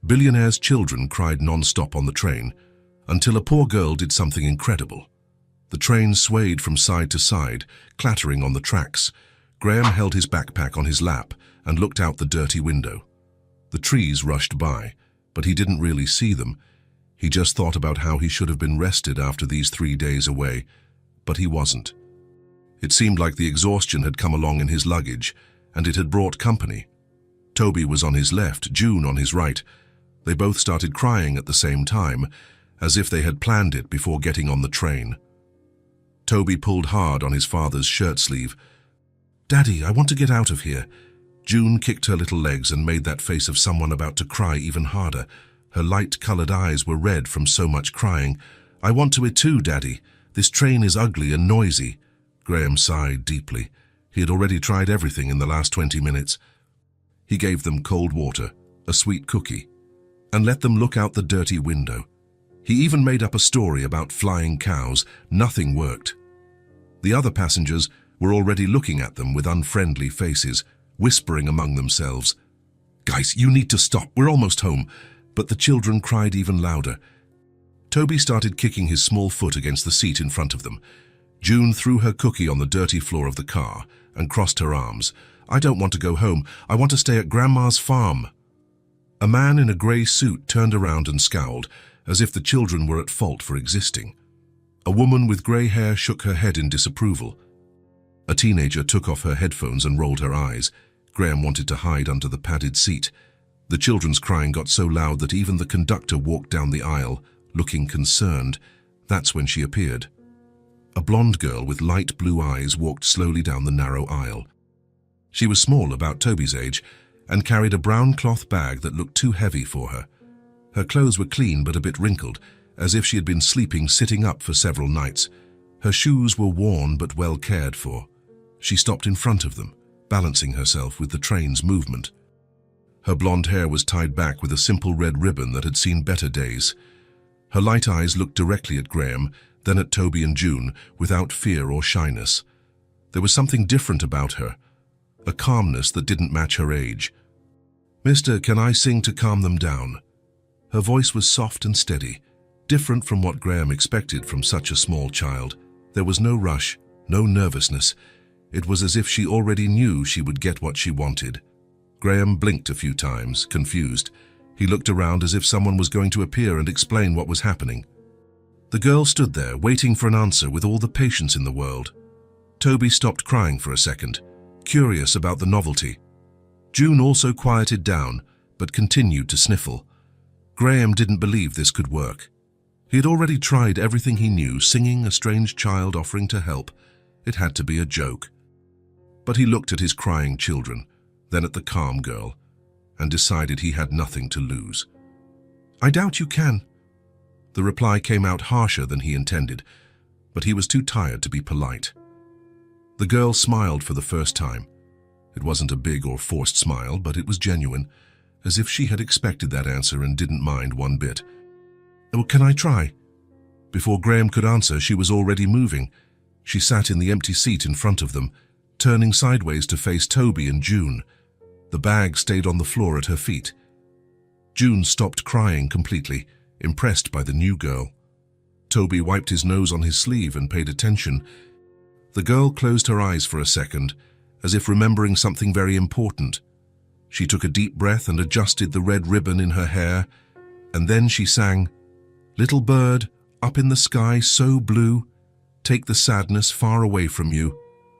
Billionaires' children cried non-stop on the train, until a poor girl did something incredible. The train swayed from side to side, clattering on the tracks. Graham held his backpack on his lap and looked out the dirty window. The trees rushed by, but he didn't really see them. He just thought about how he should have been rested after these 3 days away, but he wasn't. It seemed like the exhaustion had come along in his luggage, and it had brought company. Toby was on his left, June on his right. They both started crying at the same time, as if they had planned it before getting on the train. Toby pulled hard on his father's shirt sleeve. "Daddy, I want to get out of here." June kicked her little legs and made that face of someone about to cry even harder. Her light-colored eyes were red from so much crying. "I want to it too, Daddy. This train is ugly and noisy." Graham sighed deeply. He had already tried everything in the last 20 minutes. He gave them cold water, a sweet cookie, and let them look out the dirty window. He even made up a story about flying cows. Nothing worked. The other passengers were already looking at them with unfriendly faces, whispering among themselves. "Guys, you need to stop. We're almost home." But the children cried even louder. Toby started kicking his small foot against the seat in front of them. June threw her cookie on the dirty floor of the car and crossed her arms. "I don't want to go home. I want to stay at Grandma's farm." A man in a grey suit turned around and scowled, as if the children were at fault for existing. A woman with grey hair shook her head in disapproval. A teenager took off her headphones and rolled her eyes. Graham wanted to hide under the padded seat. The children's crying got so loud that even the conductor walked down the aisle, looking concerned. That's when she appeared. A blonde girl with light blue eyes walked slowly down the narrow aisle. She was small, about Toby's age, and carried a brown cloth bag that looked too heavy for her. Her clothes were clean but a bit wrinkled, as if she had been sleeping sitting up for several nights. Her shoes were worn but well cared for. She stopped in front of them, balancing herself with the train's movement. Her blonde hair was tied back with a simple red ribbon that had seen better days. Her light eyes looked directly at Graham, then at Toby and June, without fear or shyness. There was something different about her, a calmness that didn't match her age. "Mister, can I sing to calm them down?" Her voice was soft and steady, different from what Graham expected from such a small child. There was no rush, no nervousness. It was as if she already knew she would get what she wanted. Graham blinked a few times, confused. He looked around as if someone was going to appear and explain what was happening. The girl stood there, waiting for an answer with all the patience in the world. Toby stopped crying for a second, curious about the novelty. June also quieted down, but continued to sniffle. Graham didn't believe this could work. He had already tried everything he knew, singing a strange child offering to help. It had to be a joke. But he looked at his crying children, then at the calm girl, and decided he had nothing to lose. "I doubt you can." The reply came out harsher than he intended, but he was too tired to be polite. The girl smiled for the first time. It wasn't a big or forced smile, but it was genuine, as if she had expected that answer and didn't mind one bit. "Oh, can I try?" Before Graham could answer, she was already moving. She sat in the empty seat in front of them, turning sideways to face Toby and June. The bag stayed on the floor at her feet. June stopped crying completely, impressed by the new girl. Toby wiped his nose on his sleeve and paid attention. The girl closed her eyes for a second, as if remembering something very important. She took a deep breath and adjusted the red ribbon in her hair, and then she sang, "Little bird, up in the sky so blue, take the sadness far away from you.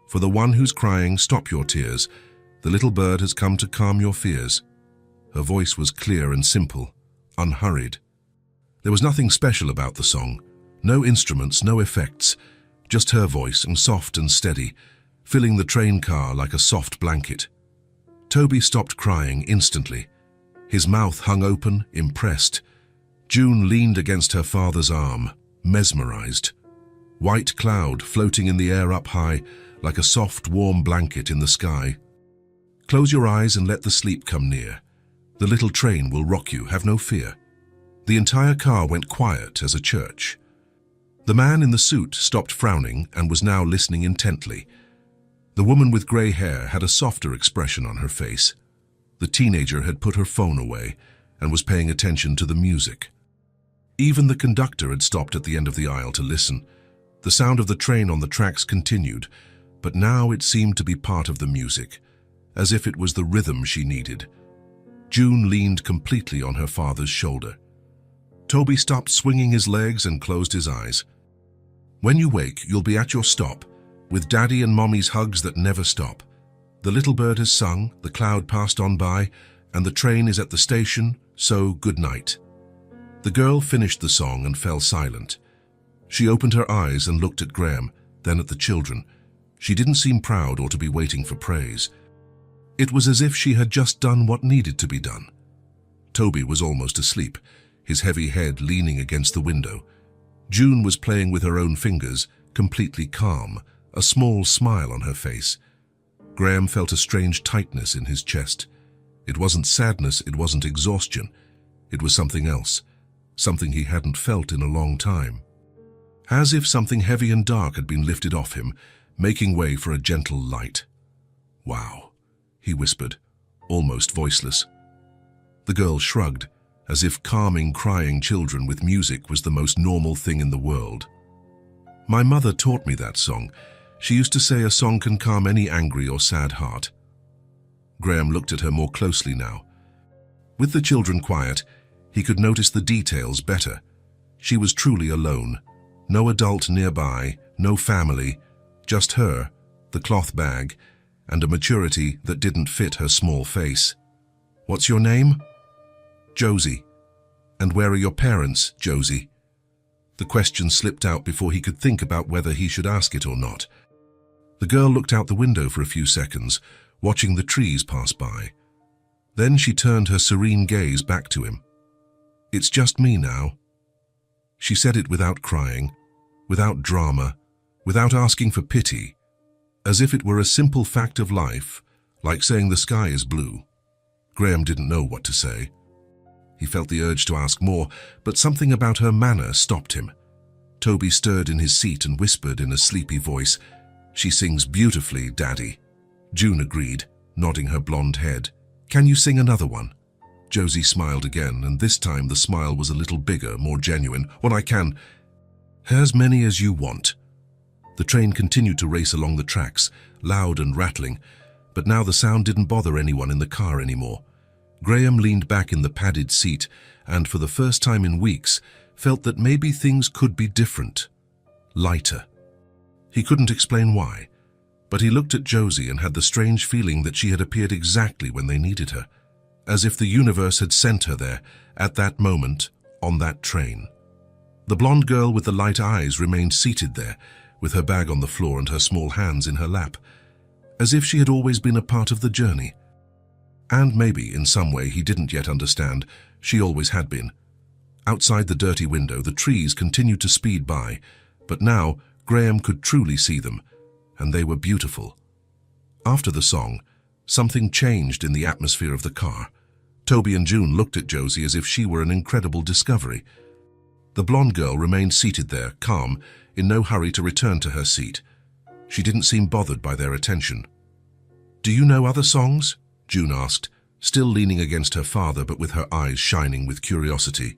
For the one who's crying, stop your tears. The little bird has come to calm your fears." Her voice was clear and simple, unhurried. There was nothing special about the song. No instruments, no effects. Just her voice, and soft and steady, filling the train car like a soft blanket. Toby stopped crying instantly. His mouth hung open, impressed. June leaned against her father's arm, mesmerized. White cloud floating in the air up high, like a soft, warm blanket in the sky. "Close your eyes and let the sleep come near. The little train will rock you, have no fear." The entire car went quiet as a church. The man in the suit stopped frowning and was now listening intently. The woman with grey hair had a softer expression on her face. The teenager had put her phone away, and was paying attention to the music. Even the conductor had stopped at the end of the aisle to listen. The sound of the train on the tracks continued, but now it seemed to be part of the music, as if it was the rhythm she needed. June leaned completely on her father's shoulder. Toby stopped swinging his legs and closed his eyes. "When you wake, you'll be at your stop, with Daddy and Mommy's hugs that never stop. The little bird has sung, the cloud passed on by, and the train is at the station, so good night." The girl finished the song and fell silent. She opened her eyes and looked at Graham, then at the children. She didn't seem proud or to be waiting for praise. It was as if she had just done what needed to be done. Toby was almost asleep, his heavy head leaning against the window. June was playing with her own fingers, completely calm, a small smile on her face. Graham felt a strange tightness in his chest. It wasn't sadness, it wasn't exhaustion. It was something else, something he hadn't felt in a long time. As if something heavy and dark had been lifted off him, making way for a gentle light. "Wow," he whispered, almost voiceless. The girl shrugged, as if calming crying children with music was the most normal thing in the world. "My mother taught me that song. She used to say a song can calm any angry or sad heart." Graham looked at her more closely now. With the children quiet, he could notice the details better. She was truly alone. No adult nearby, no family, just her, the cloth bag, and a maturity that didn't fit her small face. "What's your name?" "Josie." "And where are your parents, Josie?" The question slipped out before he could think about whether he should ask it or not. The girl looked out the window for a few seconds, watching the trees pass by. Then she turned her serene gaze back to him. "It's just me now." She said it without crying, without drama, without asking for pity, as if it were a simple fact of life, like saying the sky is blue. Graham didn't know what to say. He felt the urge to ask more, but something about her manner stopped him. Toby stirred in his seat and whispered in a sleepy voice, "She sings beautifully, Daddy." June agreed, nodding her blonde head. "Can you sing another one?" Josie smiled again, and this time the smile was a little bigger, more genuine. "Well, I can. As many as you want." The train continued to race along the tracks, loud and rattling, but now the sound didn't bother anyone in the car anymore. Graham leaned back in the padded seat and, for the first time in weeks, felt that maybe things could be different. Lighter. He couldn't explain why, but he looked at Josie and had the strange feeling that she had appeared exactly when they needed her, as if the universe had sent her there, at that moment, on that train. The blonde girl with the light eyes remained seated there, with her bag on the floor and her small hands in her lap, as if she had always been a part of the journey. And maybe, in some way he didn't yet understand, she always had been. Outside the dirty window, the trees continued to speed by, but now Graham could truly see them, and they were beautiful. After the song, something changed in the atmosphere of the car. Toby and June looked at Josie as if she were an incredible discovery. The blonde girl remained seated there, calm, in no hurry to return to her seat. She didn't seem bothered by their attention. "Do you know other songs?" June asked, still leaning against her father but with her eyes shining with curiosity.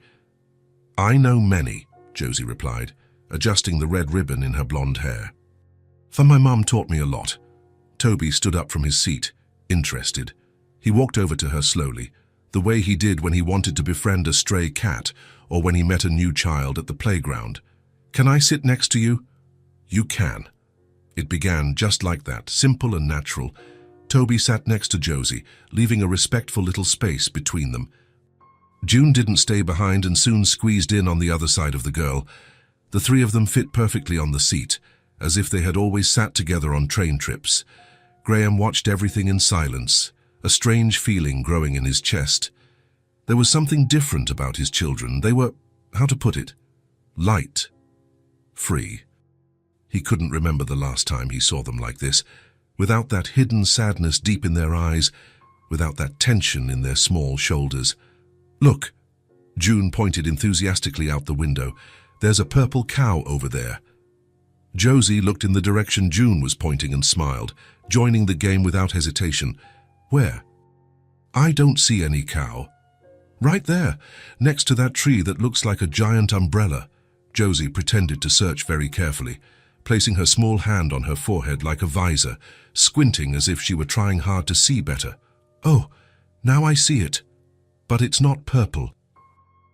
"I know many," Josie replied, adjusting the red ribbon in her blonde hair. "My mum taught me a lot." Toby stood up from his seat, interested. He walked over to her slowly, the way he did when he wanted to befriend a stray cat or when he met a new child at the playground. "Can I sit next to you?" "You can." It began just like that, simple and natural. Toby sat next to Josie, leaving a respectful little space between them. June didn't stay behind and soon squeezed in on the other side of the girl. The three of them fit perfectly on the seat, as if they had always sat together on train trips. Graham watched everything in silence, a strange feeling growing in his chest. There was something different about his children. They were, how to put it, light, free. He couldn't remember the last time he saw them like this, without that hidden sadness deep in their eyes, without that tension in their small shoulders. "Look," June pointed enthusiastically out the window. "There's a purple cow over there." Josie looked in the direction June was pointing and smiled, joining the game without hesitation. "Where?" "I don't see any cow." Right there, next to that tree that looks like a giant umbrella. Josie pretended to search very carefully, placing her small hand on her forehead like a visor, squinting as if she were trying hard to see better. Oh, now I see it. But it's not purple.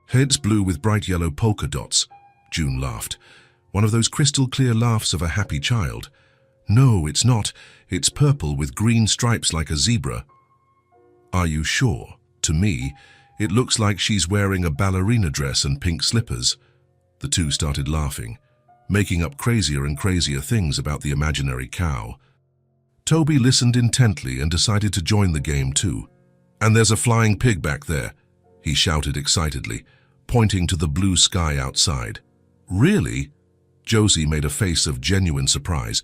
Heads blue with bright yellow polka dots. June laughed. One of those crystal clear laughs of a happy child. No, it's not. It's purple with green stripes like a zebra. Are you sure? To me, it looks like she's wearing a ballerina dress and pink slippers. The two started laughing, making up crazier and crazier things about the imaginary cow. Toby listened intently and decided to join the game too. And there's a flying pig back there, he shouted excitedly, pointing to the blue sky outside. Really? Josie made a face of genuine surprise.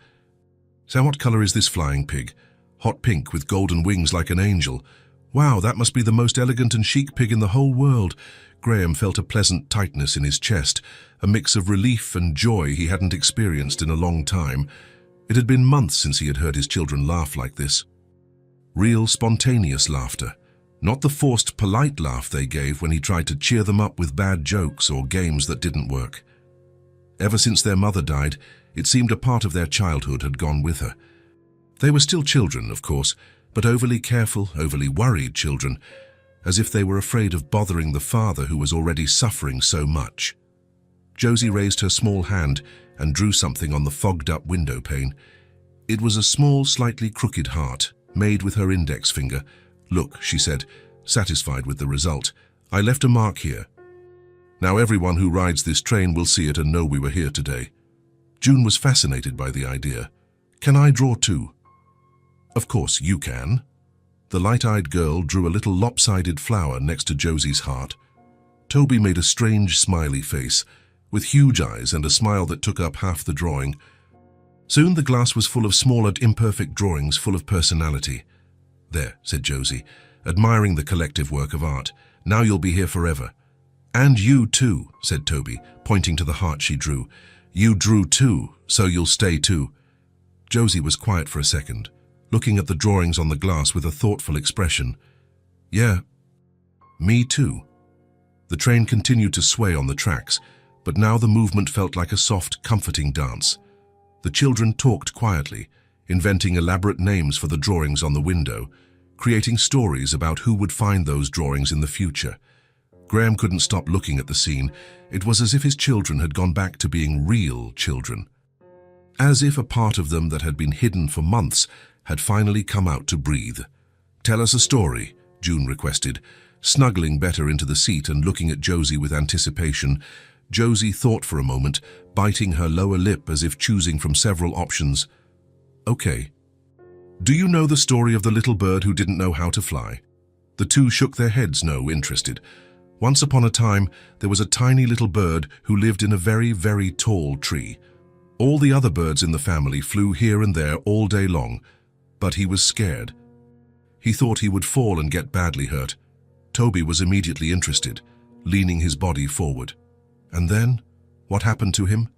So what color is this flying pig? Hot pink with golden wings like an angel. Wow, that must be the most elegant and chic pig in the whole world. Graham felt a pleasant tightness in his chest, a mix of relief and joy he hadn't experienced in a long time. It had been months since he had heard his children laugh like this. Real, spontaneous laughter. Not the forced, polite laugh they gave when he tried to cheer them up with bad jokes or games that didn't work. Ever since their mother died, it seemed a part of their childhood had gone with her. They were still children, of course, but overly careful, overly worried children, as if they were afraid of bothering the father who was already suffering so much. Josie raised her small hand and drew something on the fogged-up window pane. It was a small, slightly crooked heart, made with her index finger. Look, she said, satisfied with the result. I left a mark here. Now everyone who rides this train will see it and know we were here today. June was fascinated by the idea. Can I draw too? Of course you can. The light-eyed girl drew a little lopsided flower next to Josie's heart. Toby made a strange smiley face, with huge eyes and a smile that took up half the drawing. Soon the glass was full of small and imperfect drawings full of personality. There, said Josie, admiring the collective work of art. Now you'll be here forever. And you too, said Toby, pointing to the heart she drew. You drew too, so you'll stay too. Josie was quiet for a second, looking at the drawings on the glass with a thoughtful expression. Yeah, me too. The train continued to sway on the tracks, but now the movement felt like a soft, comforting dance. The children talked quietly, inventing elaborate names for the drawings on the window, creating stories about who would find those drawings in the future. Graham couldn't stop looking at the scene. It was as if his children had gone back to being real children. As if a part of them that had been hidden for months had finally come out to breathe. Tell us a story, June requested, snuggling better into the seat and looking at Josie with anticipation. Josie thought for a moment, biting her lower lip as if choosing from several options. Okay. Do you know the story of the little bird who didn't know how to fly? The two shook their heads, no, interested. Once upon a time, there was a tiny little bird who lived in a very, very tall tree. All the other birds in the family flew here and there all day long, but he was scared. He thought he would fall and get badly hurt. Toby was immediately interested, leaning his body forward. And then, what happened to him?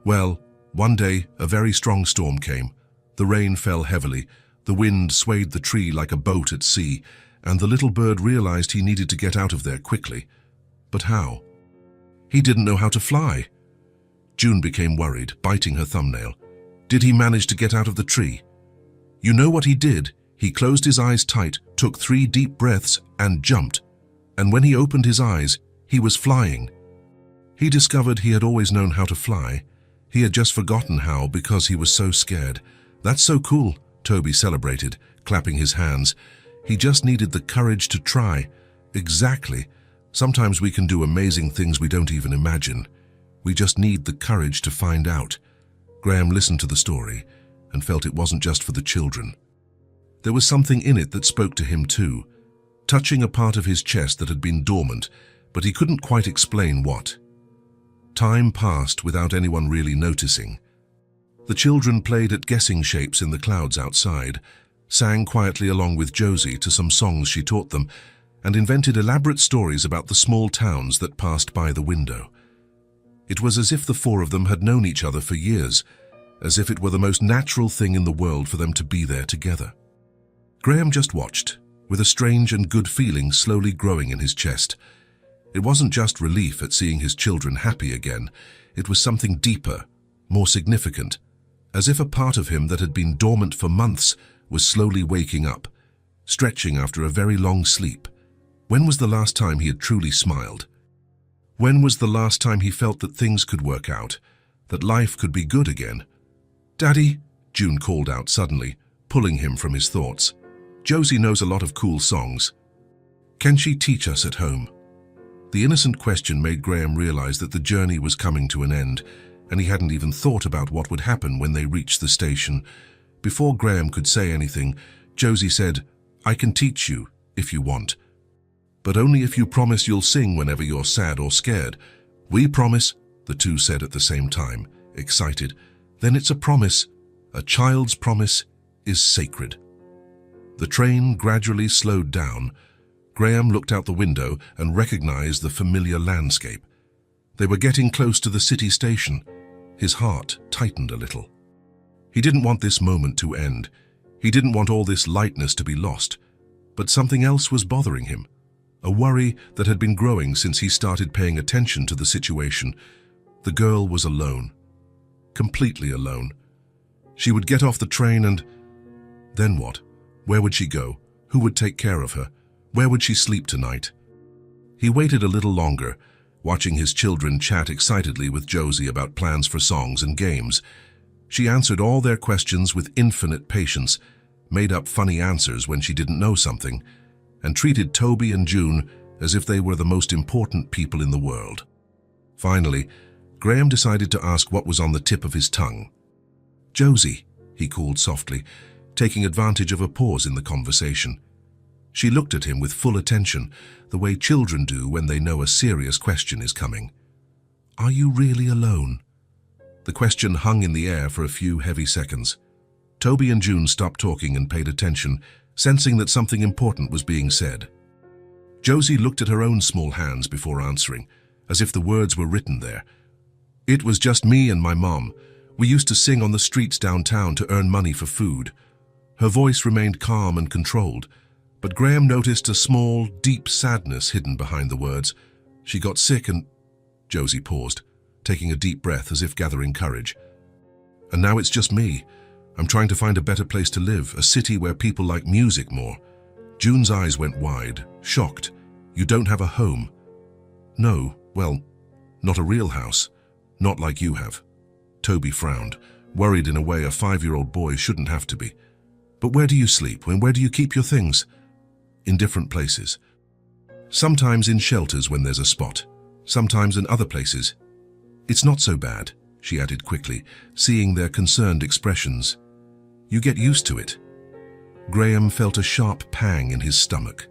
Well, one day, a very strong storm came. The rain fell heavily, the wind swayed the tree like a boat at sea, and the little bird realized he needed to get out of there quickly. But how? He didn't know how to fly. June became worried, biting her thumbnail. Did he manage to get out of the tree? You know what he did? He closed his eyes tight, took 3 deep breaths, and jumped. And when he opened his eyes, he was flying. He discovered he had always known how to fly. He had just forgotten how because he was so scared. That's so cool, Toby celebrated, clapping his hands. He just needed the courage to try. Exactly. Sometimes we can do amazing things we don't even imagine. We just need the courage to find out. Graham listened to the story and felt it wasn't just for the children. There was something in it that spoke to him too, touching a part of his chest that had been dormant, but he couldn't quite explain what. Time passed without anyone really noticing. The children played at guessing shapes in the clouds outside, sang quietly along with Josie to some songs she taught them, and invented elaborate stories about the small towns that passed by the window. It was as if the 4 of them had known each other for years, as if it were the most natural thing in the world for them to be there together. Graham just watched, with a strange and good feeling slowly growing in his chest. It wasn't just relief at seeing his children happy again. It was something deeper, more significant, as if a part of him that had been dormant for months was slowly waking up, stretching after a very long sleep. When was the last time he had truly smiled? When was the last time he felt that things could work out, that life could be good again? "Daddy," June called out suddenly, pulling him from his thoughts. "Josie knows a lot of cool songs. Can she teach us at home?" The innocent question made Graham realize that the journey was coming to an end, and he hadn't even thought about what would happen when they reached the station. Before Graham could say anything, Josie said, "I can teach you, if you want. But only if you promise you'll sing whenever you're sad or scared." "We promise," the two said at the same time, excited. "Then it's a promise. A child's promise is sacred." The train gradually slowed down. Graham looked out the window and recognized the familiar landscape. They were getting close to the city station. His heart tightened a little. He didn't want this moment to end. He didn't want all this lightness to be lost. But something else was bothering him. A worry that had been growing since he started paying attention to the situation. The girl was alone. Completely alone. She would get off the train and... then what? Where would she go? Who would take care of her? Where would she sleep tonight? He waited a little longer, watching his children chat excitedly with Josie about plans for songs and games. She answered all their questions with infinite patience, made up funny answers when she didn't know something, and treated Toby and June as if they were the most important people in the world. Finally, Graham decided to ask what was on the tip of his tongue. "Josie," he called softly, taking advantage of a pause in the conversation. She looked at him with full attention, the way children do when they know a serious question is coming. "Are you really alone?" The question hung in the air for a few heavy seconds. Toby and June stopped talking and paid attention, sensing that something important was being said. Josie looked at her own small hands before answering, as if the words were written there. "It was just me and my mom. We used to sing on the streets downtown to earn money for food." Her voice remained calm and controlled, but Graham noticed a small, deep sadness hidden behind the words. "She got sick and..." Josie paused, taking a deep breath as if gathering courage. "And now it's just me. I'm trying to find a better place to live, a city where people like music more." June's eyes went wide, shocked. "You don't have a home?" "No, well, not a real house. Not like you have." Toby frowned, worried in a way a 5-year-old boy shouldn't have to be. "But where do you sleep? Where do you keep your things?" "In different places. Sometimes in shelters when there's a spot. Sometimes in other places." "It's not so bad," she added quickly, seeing their concerned expressions. "You get used to it." Graham felt a sharp pang in his stomach.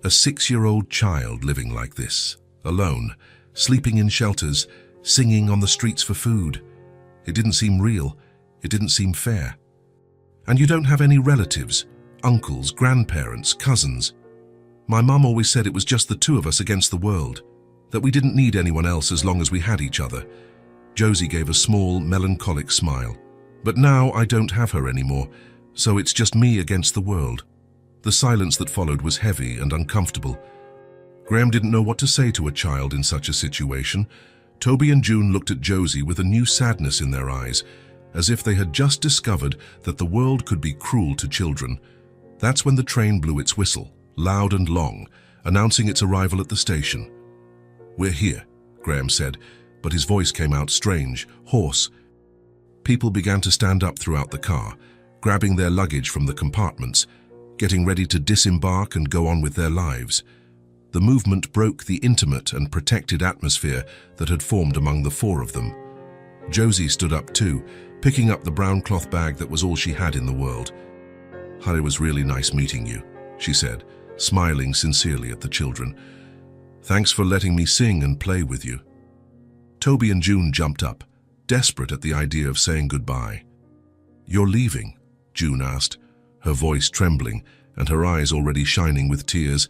A 6-year-old child living like this, alone, sleeping in shelters, singing on the streets for food. It didn't seem real. It didn't seem fair. "And you don't have any relatives, uncles, grandparents, cousins?" "My mum always said it was just the two of us against the world, that we didn't need anyone else as long as we had each other." Josie gave a small, melancholic smile. "But now I don't have her anymore, so it's just me against the world." The silence that followed was heavy and uncomfortable. Graham didn't know what to say to a child in such a situation. Toby and June looked at Josie with a new sadness in their eyes, as if they had just discovered that the world could be cruel to children. That's when the train blew its whistle, loud and long, announcing its arrival at the station. "We're here," Graham said, but his voice came out strange, hoarse. People began to stand up throughout the car, grabbing their luggage from the compartments, getting ready to disembark and go on with their lives. The movement broke the intimate and protected atmosphere that had formed among the four of them. Josie stood up too, picking up the brown cloth bag that was all she had in the world. "It was really nice meeting you," she said, smiling sincerely at the children. "Thanks for letting me sing and play with you." Toby and June jumped up, desperate at the idea of saying goodbye. "You're leaving?" June asked, her voice trembling and her eyes already shining with tears.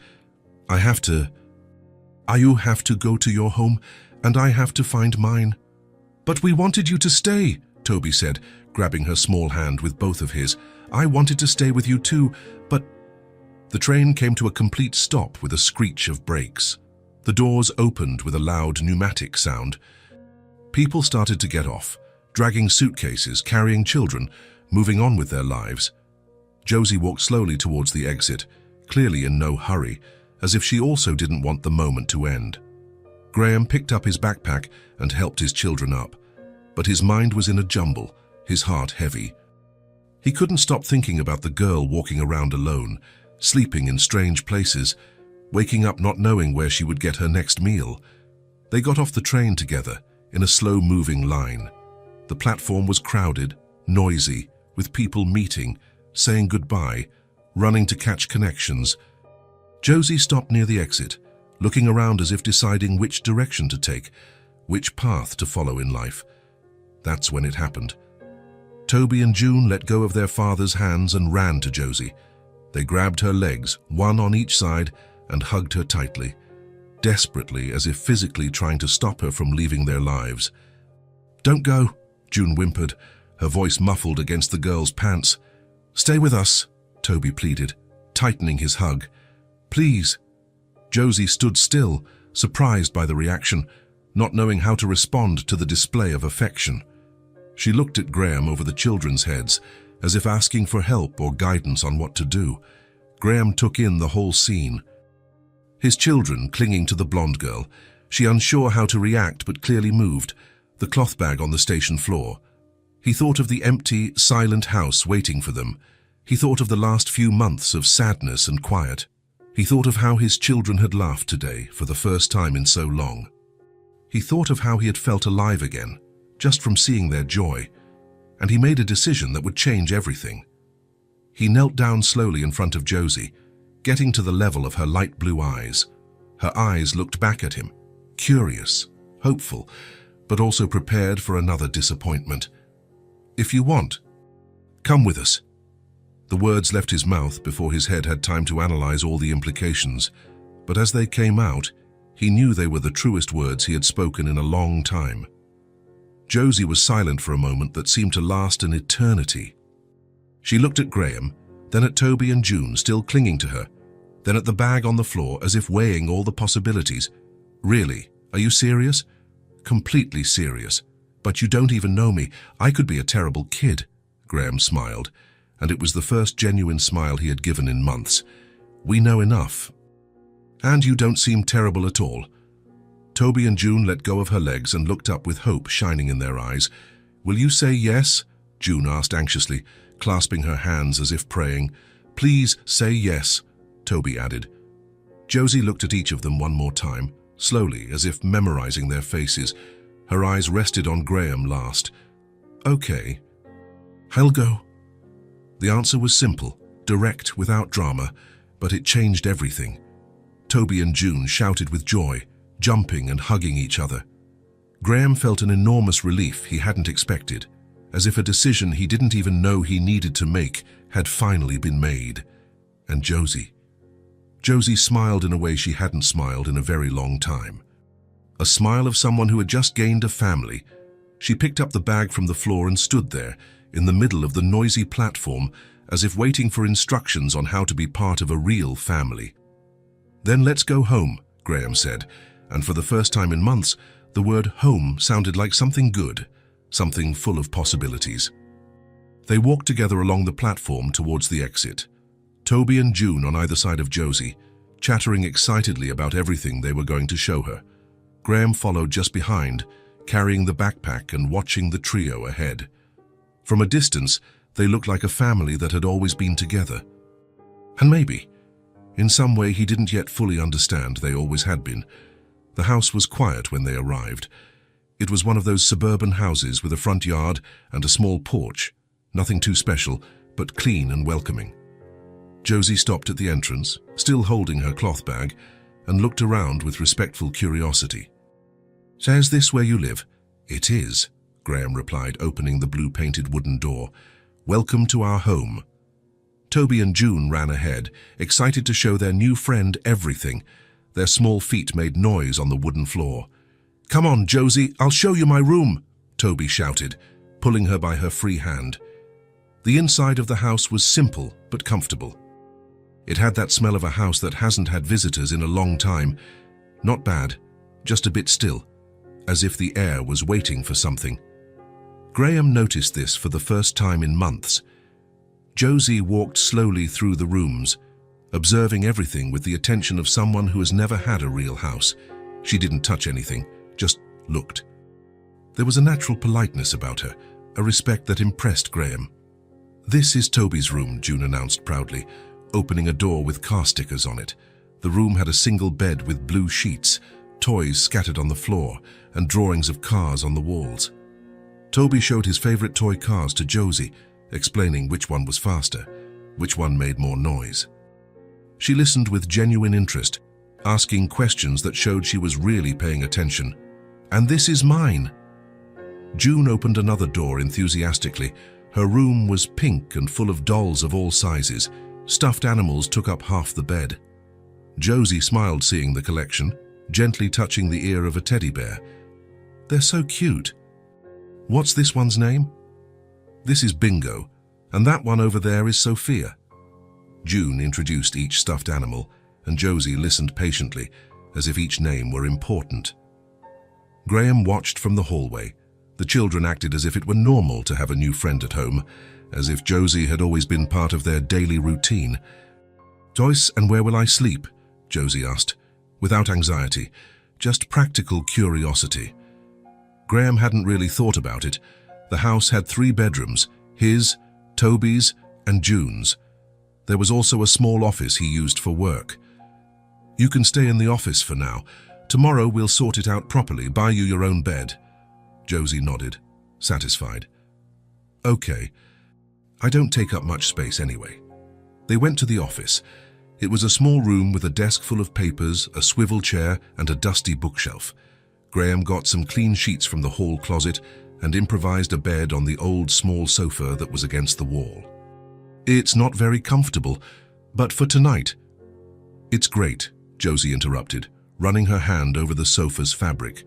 "I have to... You have to go to your home, and I have to find mine." "But we wanted you to stay," Toby said, grabbing her small hand with both of his. "I wanted to stay with you too, but..." The train came to a complete stop with a screech of brakes. The doors opened with a loud pneumatic sound. People started to get off, dragging suitcases, carrying children, moving on with their lives. Josie walked slowly towards the exit, clearly in no hurry, as if she also didn't want the moment to end. Graham picked up his backpack and helped his children up, but his mind was in a jumble, his heart heavy. He couldn't stop thinking about the girl walking around alone, sleeping in strange places, waking up not knowing where she would get her next meal. They got off the train together, in a slow-moving line. The platform was crowded, noisy, with people meeting, saying goodbye, running to catch connections. Josie stopped near the exit, looking around as if deciding which direction to take, which path to follow in life. That's when it happened. Toby and June let go of their father's hands and ran to Josie. They grabbed her legs, one on each side, and hugged her tightly, desperately, as if physically trying to stop her from leaving their lives. "Don't go," June whimpered, her voice muffled against the girl's pants. "Stay with us," Toby pleaded, tightening his hug. "Please." Josie stood still, surprised by the reaction, not knowing how to respond to the display of affection. She looked at Graham over the children's heads, as if asking for help or guidance on what to do. Graham took in the whole scene. His children clinging to the blonde girl, she unsure how to react but clearly moved, the cloth bag on the station floor. He thought of the empty, silent house waiting for them. He thought of the last few months of sadness and quiet. He thought of how his children had laughed today for the first time in so long. He thought of how he had felt alive again, just from seeing their joy, and he made a decision that would change everything. He knelt down slowly in front of Josie, getting to the level of her light blue eyes. Her eyes looked back at him, curious, hopeful, but also prepared for another disappointment. "If you want, come with us." The words left his mouth before his head had time to analyze all the implications, but as they came out, he knew they were the truest words he had spoken in a long time. Josie was silent for a moment that seemed to last an eternity. She looked at Graham, then at Toby and June still clinging to her, then at the bag on the floor as if weighing all the possibilities. "Really? Are you serious?" "Completely serious. But you don't even know me. I could be a terrible kid." Graham smiled, and it was the first genuine smile he had given in months. "We know enough. And you don't seem terrible at all." Toby and June let go of her legs and looked up with hope shining in their eyes. "Will you say yes?" June asked anxiously, clasping her hands as if praying. "Please say yes," Toby added. Josie looked at each of them one more time, slowly, as if memorizing their faces. Her eyes rested on Graham last. "Okay. I'll go." The answer was simple, direct, without drama, but it changed everything. Toby and June shouted with joy, jumping and hugging each other. Graham felt an enormous relief he hadn't expected, as if a decision he didn't even know he needed to make had finally been made. And Josie. Josie smiled in a way she hadn't smiled in a very long time. A smile of someone who had just gained a family. She picked up the bag from the floor and stood there, in the middle of the noisy platform, as if waiting for instructions on how to be part of a real family. "Then let's go home," Graham said, and for the first time in months, the word home sounded like something good, something full of possibilities. They walked together along the platform towards the exit, Toby and June on either side of Josie, chattering excitedly about everything they were going to show her. Graham followed just behind, carrying the backpack and watching the trio ahead. From a distance, they looked like a family that had always been together. And maybe, in some way he didn't yet fully understand, they always had been. The house was quiet when they arrived. It was one of those suburban houses with a front yard and a small porch, nothing too special, but clean and welcoming. Josie stopped at the entrance, still holding her cloth bag, and looked around with respectful curiosity. "So is this where you live?" "It is," Graham replied, opening the blue-painted wooden door. "Welcome to our home." Toby and June ran ahead, excited to show their new friend everything. Their small feet made noise on the wooden floor. "Come on, Josie, I'll show you my room," Toby shouted, pulling her by her free hand. The inside of the house was simple but comfortable. It had that smell of a house that hasn't had visitors in a long time. Not bad, just a bit still, as if the air was waiting for something. Graham noticed this for the first time in months. Josie walked slowly through the rooms, observing everything with the attention of someone who has never had a real house. She didn't touch anything, just looked. There was a natural politeness about her, a respect that impressed Graham. "This is Toby's room," June announced proudly, opening a door with car stickers on it. The room had a single bed with blue sheets, toys scattered on the floor, and drawings of cars on the walls. Toby showed his favorite toy cars to Josie, explaining which one was faster, which one made more noise. She listened with genuine interest, asking questions that showed she was really paying attention. "And this is mine." June opened another door enthusiastically. Her room was pink and full of dolls of all sizes. Stuffed animals took up half the bed. Josie smiled seeing the collection, gently touching the ear of a teddy bear. "They're so cute." "What's this one's name?" "This is Bingo, and that one over there is Sophia." June introduced each stuffed animal, and Josie listened patiently, as if each name were important. Graham watched from the hallway. The children acted as if it were normal to have a new friend at home, as if Josie had always been part of their daily routine. "Joyce, and where will I sleep?" Josie asked, without anxiety, just practical curiosity. Graham hadn't really thought about it. The house had 3 bedrooms, his, Toby's, and June's. There was also a small office he used for work. "You can stay in the office for now. Tomorrow we'll sort it out properly, buy you your own bed." Josie nodded, satisfied. "Okay. I don't take up much space anyway." They went to the office. It was a small room with a desk full of papers, a swivel chair, and a dusty bookshelf. Graham got some clean sheets from the hall closet and improvised a bed on the old small sofa that was against the wall. "It's not very comfortable, but for tonight." "It's great," Josie interrupted, running her hand over the sofa's fabric.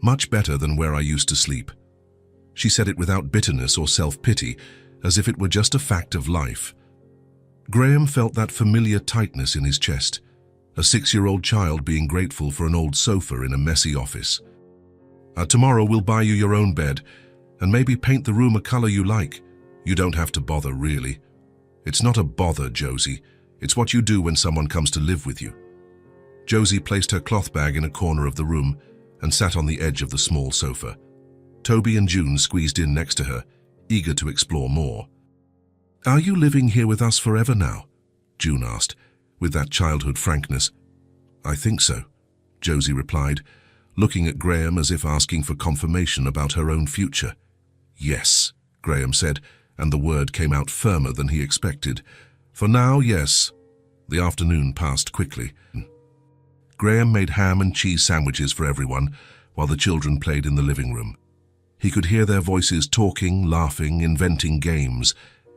"Much better than where I used to sleep." She said it without bitterness or self-pity, as if it were just a fact of life. Graham felt that familiar tightness in his chest, a 6-year-old child being grateful for an old sofa in a messy office. Tomorrow we'll buy you your own bed, and maybe paint the room a color you like. You don't have to bother, really." "It's not a bother, Josie. It's what you do when someone comes to live with you." Josie placed her cloth bag in a corner of the room and sat on the edge of the small sofa. Toby and June squeezed in next to her, eager to explore more. "Are you living here with us forever now?" June asked, with that childhood frankness. "I think so," Josie replied, looking at Graham as if asking for confirmation about her own future. "Yes," Graham said, and the word came out firmer than he expected. "For now, yes." The afternoon passed quickly. Graham made ham and cheese sandwiches for everyone, while the children played in the living room. He could hear their voices talking, laughing, inventing games.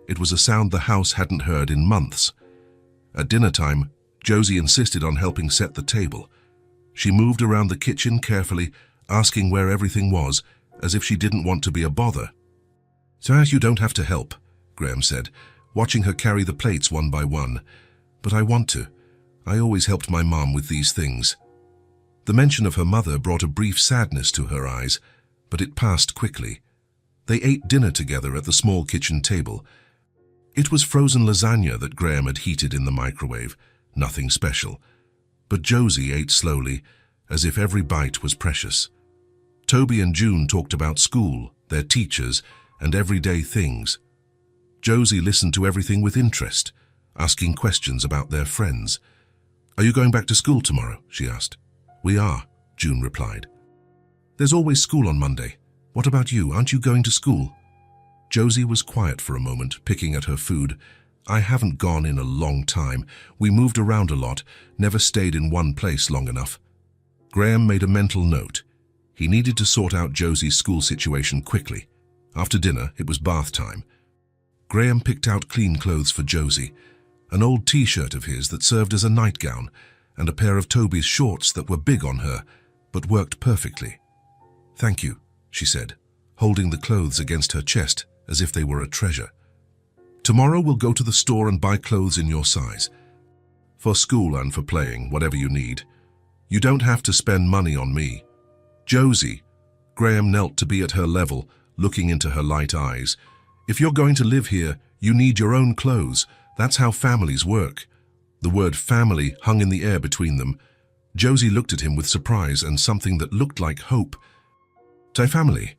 It was a sound the house hadn't heard in months. At dinner time, Josie insisted on helping set the table. She moved around the kitchen carefully, asking where everything was, as if she didn't want to be a bother. "So you don't have to help," Graham said, watching her carry the plates one by one. "But I want to. I always helped my mom with these things." The mention of her mother brought a brief sadness to her eyes, but it passed quickly. They ate dinner together at the small kitchen table. It was frozen lasagna that Graham had heated in the microwave, nothing special. But Josie ate slowly, as if every bite was precious. Toby and June talked about school, their teachers, and everyday things. Josie listened to everything with interest, asking questions about their friends. "Are you going back to school tomorrow?" she asked. "We are," June replied. "There's always school on Monday. What about you? Aren't you going to school?" Josie was quiet for a moment, picking at her food. "I haven't gone in a long time. We moved around a lot, never stayed in one place long enough." Graham made a mental note. He needed to sort out Josie's school situation quickly. After dinner, it was bath time. Graham picked out clean clothes for Josie, an old t-shirt of his that served as a nightgown, and a pair of Toby's shorts that were big on her, but worked perfectly. "Thank you," she said, holding the clothes against her chest as if they were a treasure. "Tomorrow we'll go to the store and buy clothes in your size. For school and for playing, whatever you need. You don't have to spend money on me. Josie, Graham knelt to be at her level, looking into her light eyes. If you're going to live here, you need your own clothes. That's how families work. The word family hung in the air between them. Josie looked at him with surprise and something that looked like hope. "Tai family."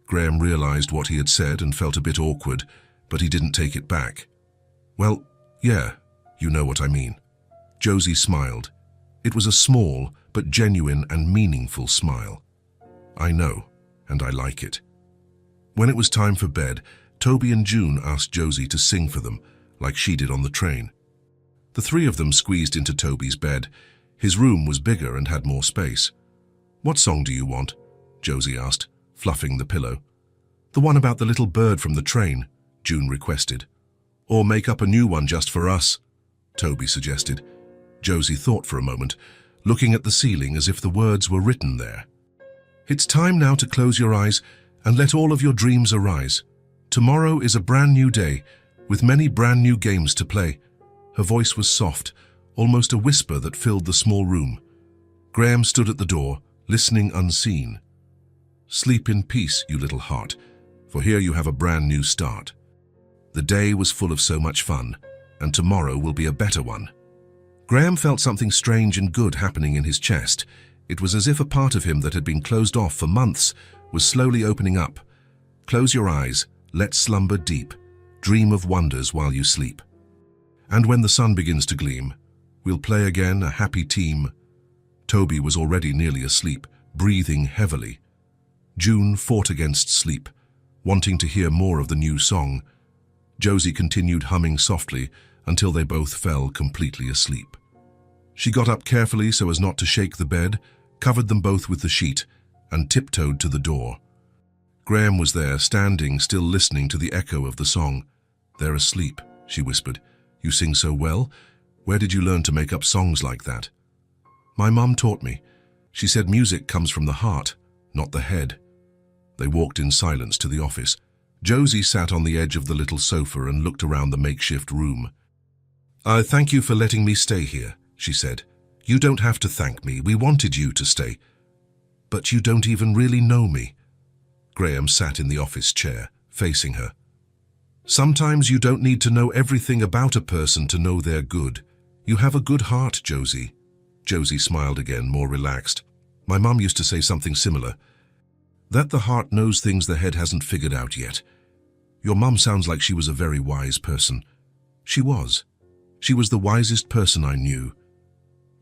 Graham realized what he had said and felt a bit awkward, but he didn't take it back. "Well, yeah, you know what I mean." Josie smiled. It was a small but genuine and meaningful smile. "I know, and I like it." When it was time for bed, Toby and June asked Josie to sing for them, like she did on the train. The three of them squeezed into Toby's bed. His room was bigger and had more space. "What song do you want?" Josie asked, fluffing the pillow. "The one about the little bird from the train," June requested. "Or make up a new one just for us," Toby suggested. Josie thought for a moment, looking at the ceiling as if the words were written there. "It's time now to close your eyes and let all of your dreams arise. Tomorrow is a brand new day, with many brand new games to play." Her voice was soft, almost a whisper that filled the small room. Graham stood at the door, listening unseen. "Sleep in peace, you little heart, for here you have a brand new start. The day was full of so much fun, and tomorrow will be a better one." Graham felt something strange and good happening in his chest. It was as if a part of him that had been closed off for months was slowly opening up. "Close your eyes, let slumber deep, dream of wonders while you sleep. And when the sun begins to gleam, we'll play again, a happy team." Toby was already nearly asleep, breathing heavily. June fought against sleep, wanting to hear more of the new song. Josie continued humming softly until they both fell completely asleep. She got up carefully so as not to shake the bed, covered them both with the sheet, and tiptoed to the door. Graham was there, standing, still listening to the echo of the song. "They're asleep," she whispered. "You sing so well. Where did you learn to make up songs like that?" "My mum taught me. She said music comes from the heart, not the head." They walked in silence to the office. Josie sat on the edge of the little sofa and looked around the makeshift room. "I thank you for letting me stay here," she said. "You don't have to thank me. We wanted you to stay. But you don't even really know me." Graham sat in the office chair, facing her. "Sometimes you don't need to know everything about a person to know they're good. You have a good heart, Josie." Josie smiled again, more relaxed. "My mum used to say something similar. That the heart knows things the head hasn't figured out yet. Your mum sounds like she was a very wise person." She was. She was the wisest person I knew."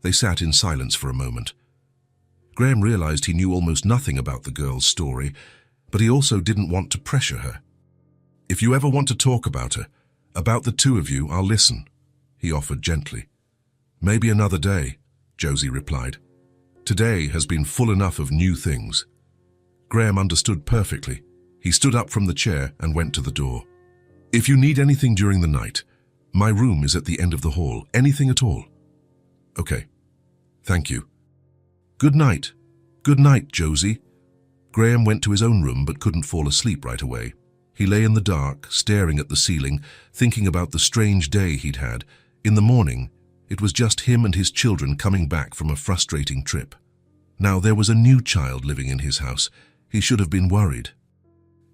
They sat in silence for a moment. Graham realized he knew almost nothing about the girl's story, but he also didn't want to pressure her. "If you ever want to talk about her, about the two of you, I'll listen," he offered gently. "Maybe another day," Josie replied. "Today has been full enough of new things." Graham understood perfectly. He stood up from the chair and went to the door. "If you need anything during the night, my room is at the end of the hall. Anything at all." "Okay. Thank you." "Good night. Good night, Josie." Graham went to his own room but couldn't fall asleep right away. He lay in the dark, staring at the ceiling, thinking about the strange day he'd had. In the morning, it was just him and his children coming back from a frustrating trip. Now there was a new child living in his house. He should have been worried.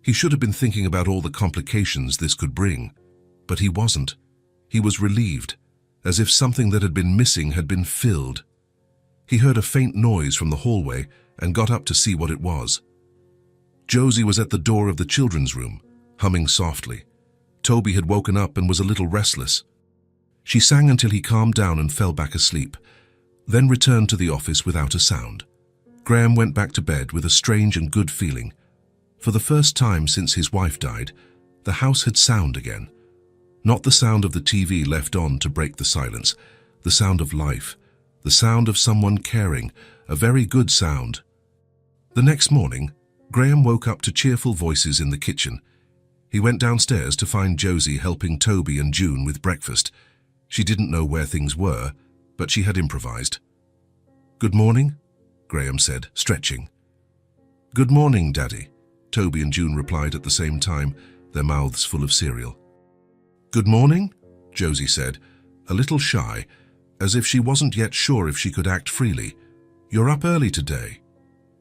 He should have been thinking about all the complications this could bring. But he wasn't. He was relieved, as if something that had been missing had been filled. He heard a faint noise from the hallway and got up to see what it was. Josie was at the door of the children's room, humming softly. Toby had woken up and was a little restless. She sang until he calmed down and fell back asleep, then returned to the office without a sound. Graham went back to bed with a strange and good feeling. For the first time since his wife died, the house had sound again. Not the sound of the TV left on to break the silence, the sound of life, the sound of someone caring, a very good sound. The next morning, Graham woke up to cheerful voices in the kitchen. He went downstairs to find Josie helping Toby and June with breakfast. She didn't know where things were, but she had improvised. "Good morning," Graham said, stretching. "Good morning, Daddy," Toby and June replied at the same time, their mouths full of cereal. "Good morning," Josie said, a little shy, as if she wasn't yet sure if she could act freely. "You're up early today."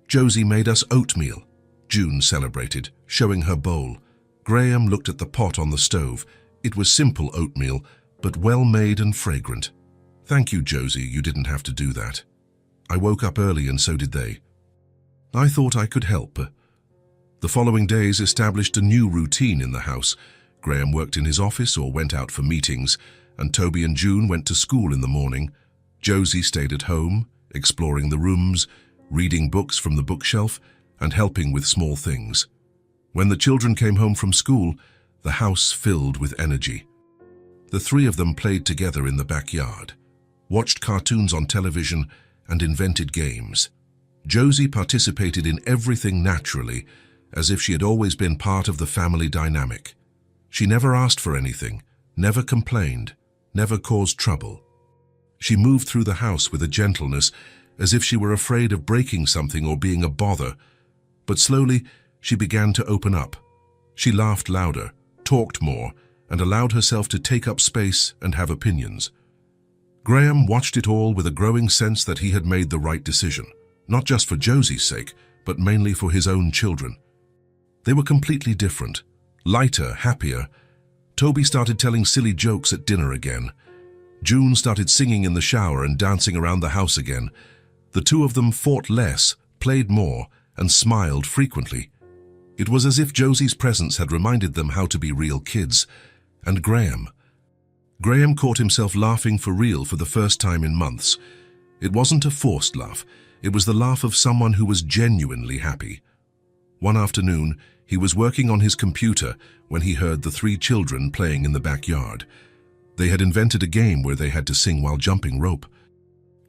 "Josie made us oatmeal," June celebrated, showing her bowl. Graham looked at the pot on the stove. It was simple oatmeal, but well-made and fragrant. "Thank you, Josie, you didn't have to do that. I woke up early and so did they. I thought I could help." The following days established a new routine in the house. Graham worked in his office or went out for meetings, and Toby and June went to school in the morning. Josie stayed at home, exploring the rooms, reading books from the bookshelf, and helping with small things. When the children came home from school, the house filled with energy. The three of them played together in the backyard, watched cartoons on television, and invented games. Josie participated in everything naturally, as if she had always been part of the family dynamic. She never asked for anything, never complained, never caused trouble. She moved through the house with a gentleness, as if she were afraid of breaking something or being a bother. But slowly, she began to open up. She laughed louder, talked more, and allowed herself to take up space and have opinions. Graham watched it all with a growing sense that he had made the right decision, not just for Josie's sake, but mainly for his own children. They were completely different, lighter, happier. Toby started telling silly jokes at dinner again. June started singing in the shower and dancing around the house again. The two of them fought less, played more, and smiled frequently. It was as if Josie's presence had reminded them how to be real kids. And Graham caught himself laughing for real for the first time in months. It wasn't a forced laugh. It was the laugh of someone who was genuinely happy. One afternoon, he was working on his computer when he heard the three children playing in the backyard. They had invented a game where they had to sing while jumping rope.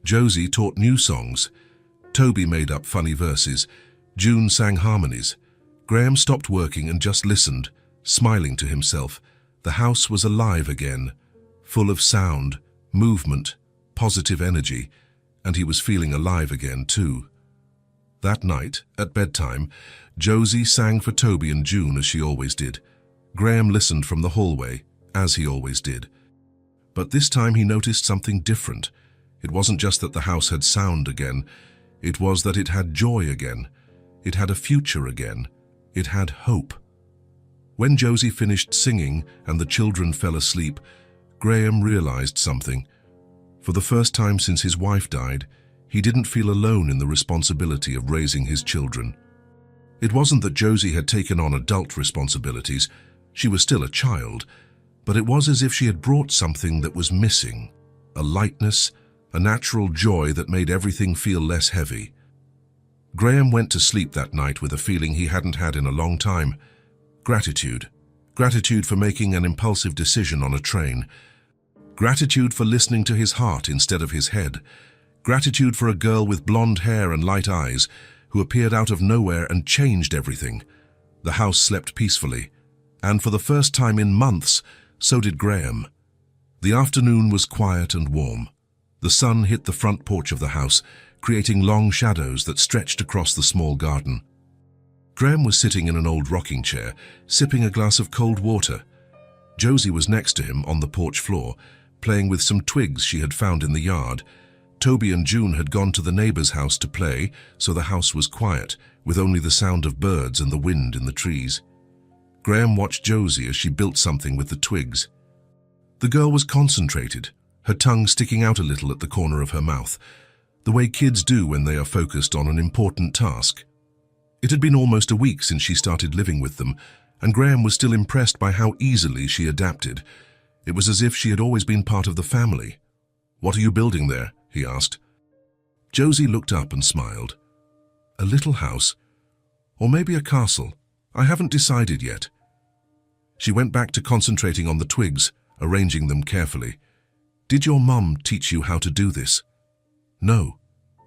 Josie taught new songs. Toby made up funny verses. June sang harmonies. Graham stopped working and just listened, smiling to himself. The house was alive again, full of sound, movement, positive energy, and he was feeling alive again too. That night, at bedtime, Josie sang for Toby and June as she always did. Graham listened from the hallway, as he always did. But this time he noticed something different. It wasn't just that the house had sound again. It was that it had joy again. It had a future again. It had hope. When Josie finished singing and the children fell asleep, Graham realized something. For the first time since his wife died, he didn't feel alone in the responsibility of raising his children. It wasn't that Josie had taken on adult responsibilities. She was still a child, but it was as if she had brought something that was missing, a lightness, a natural joy that made everything feel less heavy. Graham went to sleep that night with a feeling he hadn't had in a long time. Gratitude. Gratitude for making an impulsive decision on a train. Gratitude for listening to his heart instead of his head. Gratitude for a girl with blonde hair and light eyes who appeared out of nowhere and changed everything. The house slept peacefully, and for the first time in months, so did Graham. The afternoon was quiet and warm. The sun hit the front porch of the house, creating long shadows that stretched across the small garden. Graham was sitting in an old rocking chair, sipping a glass of cold water. Josie was next to him on the porch floor, playing with some twigs she had found in the yard. Toby and June had gone to the neighbor's house to play, so the house was quiet, with only the sound of birds and the wind in the trees. Graham watched Josie as she built something with the twigs. The girl was concentrated, her tongue sticking out a little at the corner of her mouth, the way kids do when they are focused on an important task. It had been almost a week since she started living with them, and Graham was still impressed by how easily she adapted. It was as if she had always been part of the family. "What are you building there?" he asked. Josie looked up and smiled. "A little house, or maybe a castle. I haven't decided yet." She went back to concentrating on the twigs, arranging them carefully. "Did your mum teach you how to do this?" "No.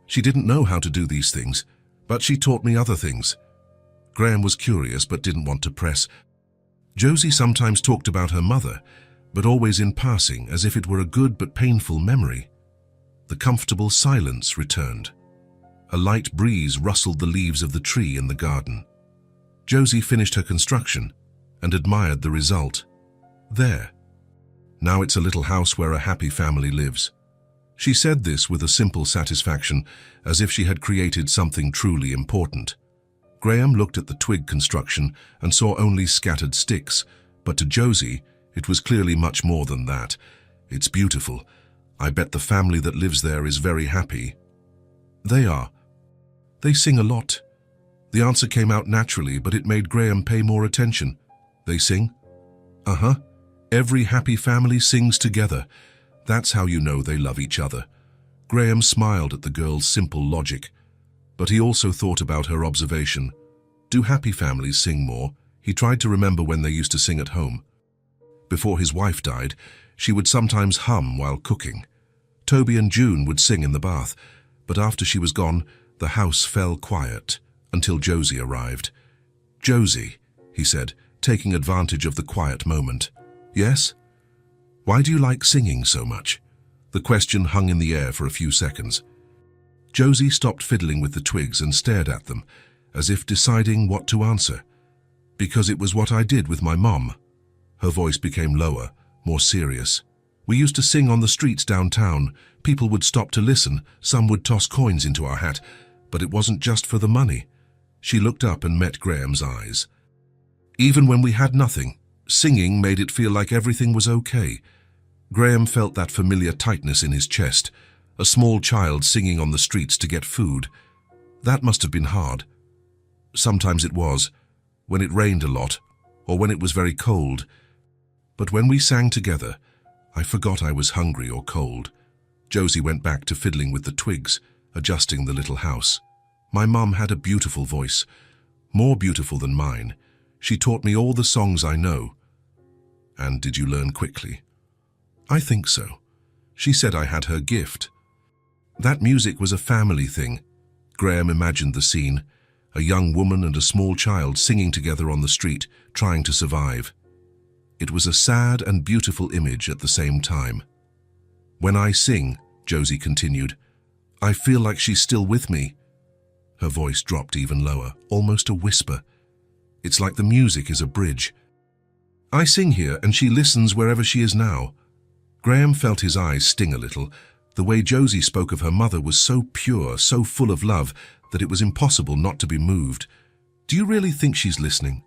She didn't know how to do these things, but she taught me other things." Graham was curious but didn't want to press. Josie sometimes talked about her mother, but always in passing, as if it were a good but painful memory. The comfortable silence returned. A light breeze rustled the leaves of the tree in the garden. Josie finished her construction and admired the result. There. Now it's a little house where a happy family lives. She said this with a simple satisfaction, as if she had created something truly important. Graham looked at the twig construction and saw only scattered sticks, but to Josie, it was clearly much more than that. It's beautiful. I bet the family that lives there is very happy. They are. They sing a lot. The answer came out naturally, but it made Graham pay more attention. They sing? Uh-huh. Every happy family sings together. That's how you know they love each other. Graham smiled at the girl's simple logic, but he also thought about her observation. Do happy families sing more? He tried to remember when they used to sing at home. Before his wife died, she would sometimes hum while cooking. Toby and June would sing in the bath, but after she was gone, the house fell quiet until Josie arrived. Josie, he said, taking advantage of the quiet moment. Yes? Why do you like singing so much? The question hung in the air for a few seconds. Josie stopped fiddling with the twigs and stared at them, as if deciding what to answer. Because it was what I did with my mom. Her voice became lower, more serious. We used to sing on the streets downtown. People would stop to listen, some would toss coins into our hat, but it wasn't just for the money. She looked up and met Graham's eyes. Even when we had nothing, singing made it feel like everything was okay. Graham felt that familiar tightness in his chest, a small child singing on the streets to get food. That must have been hard. Sometimes it was, when it rained a lot, or when it was very cold. But when we sang together, I forgot I was hungry or cold. Josie went back to fiddling with the twigs, adjusting the little house. My mum had a beautiful voice, more beautiful than mine. She taught me all the songs I know. And did you learn quickly? I think so. She said I had her gift. That music was a family thing. Graham imagined the scene, a young woman and a small child singing together on the street, trying to survive. It was a sad and beautiful image at the same time. When I sing, Josie continued, I feel like she's still with me. Her voice dropped even lower, almost a whisper. It's like the music is a bridge. I sing here and she listens wherever she is now. Graham felt his eyes sting a little. The way Josie spoke of her mother was so pure, so full of love, that it was impossible not to be moved. Do you really think she's listening?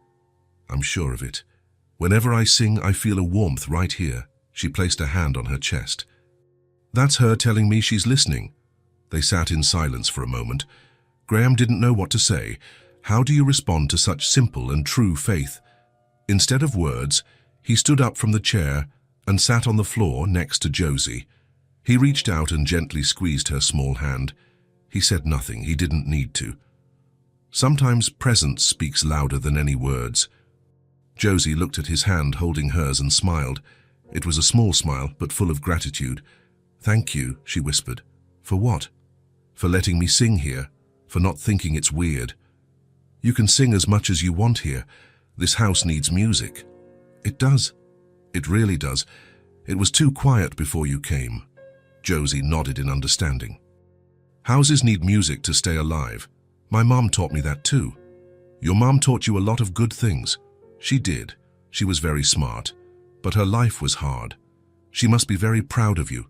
I'm sure of it. Whenever I sing, I feel a warmth right here. She placed a hand on her chest. That's her telling me she's listening. They sat in silence for a moment. Graham didn't know what to say. How do you respond to such simple and true faith? Instead of words, he stood up from the chair and sat on the floor next to Josie. He reached out and gently squeezed her small hand. He said nothing. He didn't need to. Sometimes presence speaks louder than any words. Josie looked at his hand holding hers and smiled. It was a small smile, but full of gratitude. Thank you, she whispered. For what? For letting me sing here, for not thinking it's weird. You can sing as much as you want here. This house needs music. It does. It really does. It was too quiet before you came. Josie nodded in understanding. Houses need music to stay alive. My mom taught me that too. Your mom taught you a lot of good things. She did. She was very smart. But her life was hard. She must be very proud of you.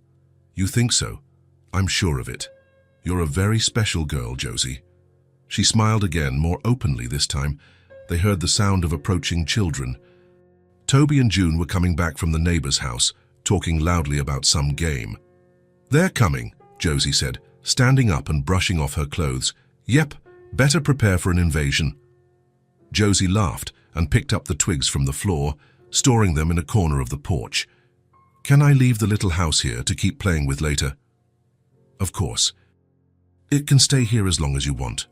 You think so? I'm sure of it. You're a very special girl, Josie. She smiled again, more openly this time. They heard the sound of approaching children. Toby and June were coming back from the neighbor's house, talking loudly about some game. They're coming, Josie said, standing up and brushing off her clothes. Yep, better prepare for an invasion. Josie laughed and picked up the twigs from the floor, storing them in a corner of the porch. Can I leave the little house here to keep playing with later? Of course. It can stay here as long as you want.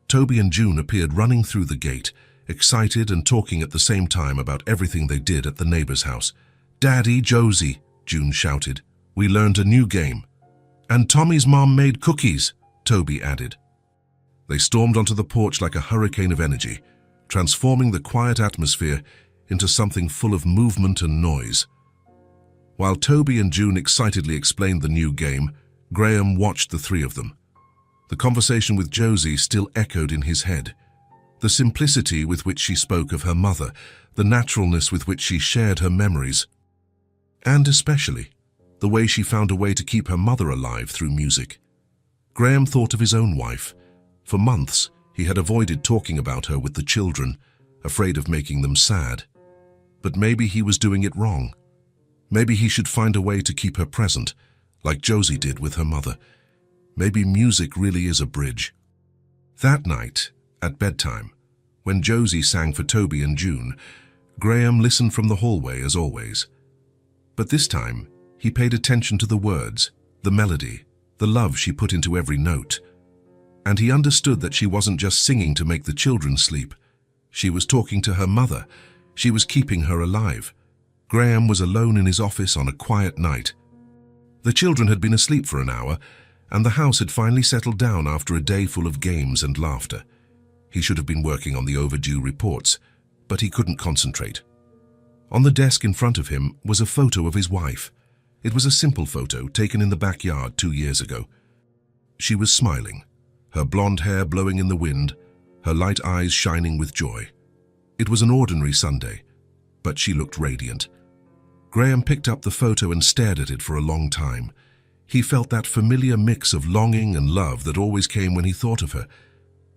Toby and June appeared running through the gate, excited and talking at the same time about everything they did at the neighbor's house. Daddy, Josie, June shouted. We learned a new game. And Tommy's mom made cookies, Toby added. They stormed onto the porch like a hurricane of energy, transforming the quiet atmosphere into something full of movement and noise. While Toby and June excitedly explained the new game, Graham watched the three of them. The conversation with Josie still echoed in his head. The simplicity with which she spoke of her mother, the naturalness with which she shared her memories. And especially, the way she found a way to keep her mother alive through music. Graham thought of his own wife. For months, he had avoided talking about her with the children, afraid of making them sad. But maybe he was doing it wrong. Maybe he should find a way to keep her present, like Josie did with her mother. Maybe music really is a bridge. That night, at bedtime, when Josie sang for Toby and June, Graham listened from the hallway as always. But this time, he paid attention to the words, the melody, the love she put into every note. And he understood that she wasn't just singing to make the children sleep. She was talking to her mother. She was keeping her alive. Graham was alone in his office on a quiet night. The children had been asleep for an hour, and the house had finally settled down after a day full of games and laughter. He should have been working on the overdue reports, but he couldn't concentrate. On the desk in front of him was a photo of his wife. It was a simple photo taken in the backyard 2 years ago. She was smiling, her blonde hair blowing in the wind, her light eyes shining with joy. It was an ordinary Sunday, but she looked radiant. Graham picked up the photo and stared at it for a long time. He felt that familiar mix of longing and love that always came when he thought of her.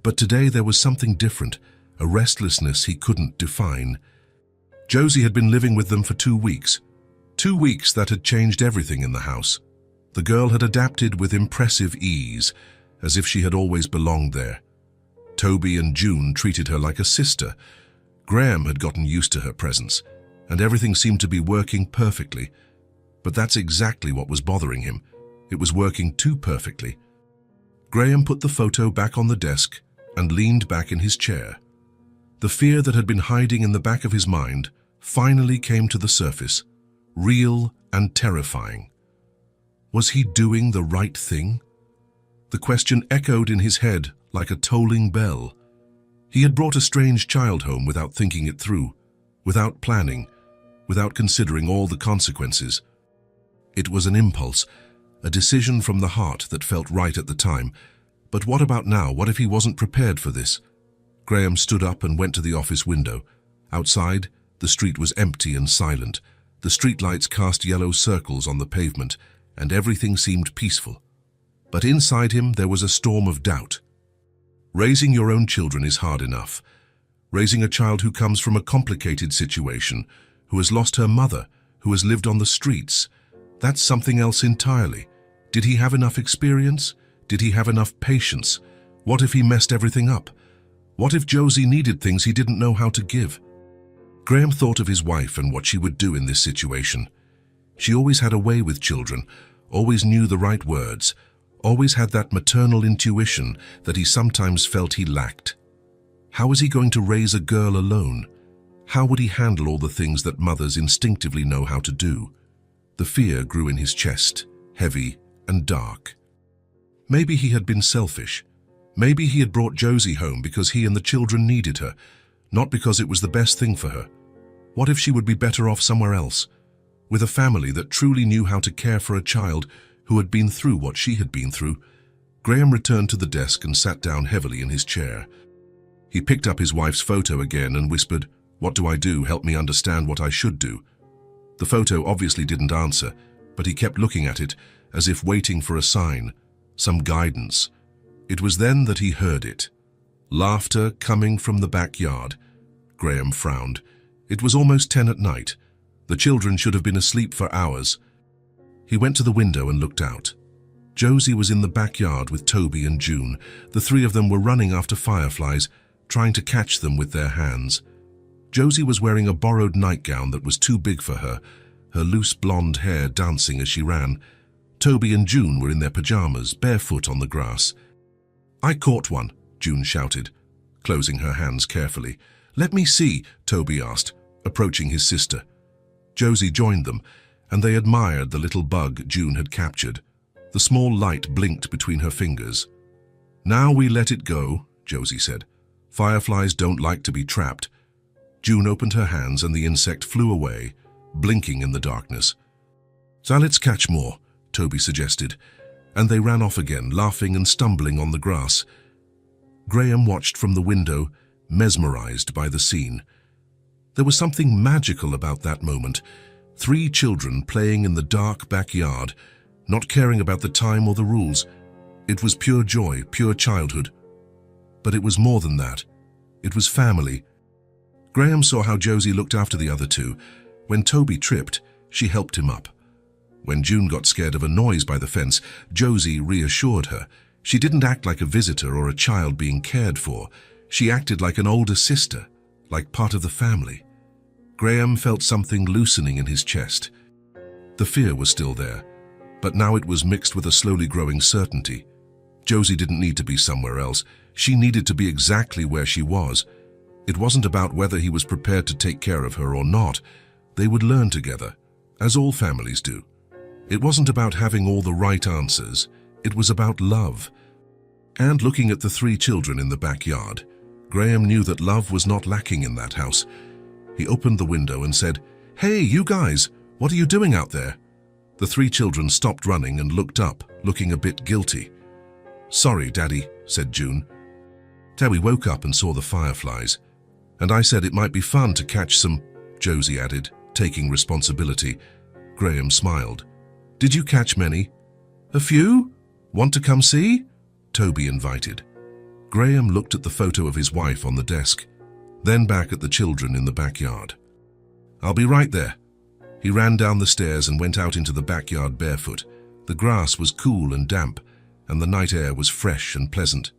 But today there was something different, a restlessness he couldn't define. Josie had been living with them for 2 weeks. 2 weeks that had changed everything in the house. The girl had adapted with impressive ease, as if she had always belonged there. Toby and June treated her like a sister. Graham had gotten used to her presence, and everything seemed to be working perfectly. But that's exactly what was bothering him. It was working too perfectly. Graham put the photo back on the desk and leaned back in his chair. The fear that had been hiding in the back of his mind finally came to the surface, real and terrifying. Was he doing the right thing? The question echoed in his head like a tolling bell. He had brought a strange child home without thinking it through, without planning, without considering all the consequences. It was an impulse, a decision from the heart that felt right at the time. But what about now? What if he wasn't prepared for this? Graham stood up and went to the office window. Outside, the street was empty and silent. The streetlights cast yellow circles on the pavement, and everything seemed peaceful. But inside him there was a storm of doubt. Raising your own children is hard enough. Raising a child who comes from a complicated situation, who has lost her mother, who has lived on the streets, that's something else entirely. Did he have enough experience? Did he have enough patience? What if he messed everything up? What if Josie needed things he didn't know how to give? Graham thought of his wife and what she would do in this situation. She always had a way with children, always knew the right words, always had that maternal intuition that he sometimes felt he lacked. How was he going to raise a girl alone? How would he handle all the things that mothers instinctively know how to do? The fear grew in his chest, heavy and dark. Maybe he had been selfish. Maybe he had brought Josie home because he and the children needed her, not because it was the best thing for her. What if she would be better off somewhere else, with a family that truly knew how to care for a child who had been through what she had been through? Graham returned to the desk and sat down heavily in his chair. He picked up his wife's photo again and whispered, "What do I do? Help me understand what I should do." The photo obviously didn't answer, but he kept looking at it as if waiting for a sign, some guidance. It was then that he heard it. Laughter coming from the backyard. Graham frowned. It was almost 10 at night. The children should have been asleep for hours. He went to the window and looked out. Josie was in the backyard with Toby and June. The three of them were running after fireflies, trying to catch them with their hands. Josie was wearing a borrowed nightgown that was too big for her, her loose blonde hair dancing as she ran. Toby and June were in their pajamas, barefoot on the grass. "I caught one," June shouted, closing her hands carefully. "Let me see," Toby asked, approaching his sister. Josie joined them, and they admired the little bug June had captured. The small light blinked between her fingers. "Now we let it go," Josie said. "Fireflies don't like to be trapped." June opened her hands and the insect flew away, blinking in the darkness. "So let's catch more," Toby suggested, and they ran off again, laughing and stumbling on the grass. Graham watched from the window, mesmerized by the scene. There was something magical about that moment, 3 children playing in the dark backyard, not caring about the time or the rules. It was pure joy, pure childhood. But it was more than that. It was family. Graham saw how Josie looked after the other 2. When Toby tripped, she helped him up. When June got scared of a noise by the fence, Josie reassured her. She didn't act like a visitor or a child being cared for. She acted like an older sister, like part of the family. Graham felt something loosening in his chest. The fear was still there, but now it was mixed with a slowly growing certainty. Josie didn't need to be somewhere else. She needed to be exactly where she was. It wasn't about whether he was prepared to take care of her or not. They would learn together, as all families do. It wasn't about having all the right answers. It was about love. And looking at the 3 children in the backyard, Graham knew that love was not lacking in that house. He opened the window and said, "Hey, you guys, what are you doing out there?" The 3 children stopped running and looked up, looking a bit guilty. "Sorry, Daddy," said June. Terry woke up and saw the fireflies. "And I said it might be fun to catch some," Josie added, taking responsibility. Graham smiled. "Did you catch many?" "A few. Want to come see?" Toby invited. Graham looked at the photo of his wife on the desk, then back at the children in the backyard. "I'll be right there." He ran down the stairs and went out into the backyard barefoot. The grass was cool and damp, and the night air was fresh and pleasant.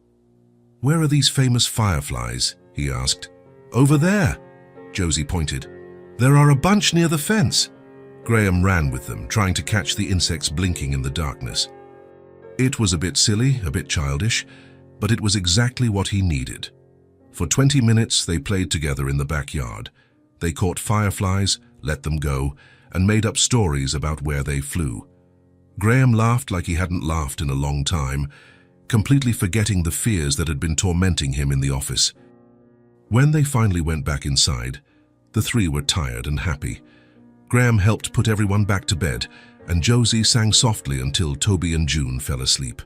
"Where are these famous fireflies?" he asked. "Over there," Josie pointed. "There are a bunch near the fence." Graham ran with them, trying to catch the insects blinking in the darkness. It was a bit silly, a bit childish, but it was exactly what he needed. For 20 minutes they played together in the backyard. They caught fireflies, let them go, and made up stories about where they flew. Graham laughed like he hadn't laughed in a long time, completely forgetting the fears that had been tormenting him in the office. When they finally went back inside, the 3 were tired and happy. Graham helped put everyone back to bed, and Josie sang softly until Toby and June fell asleep.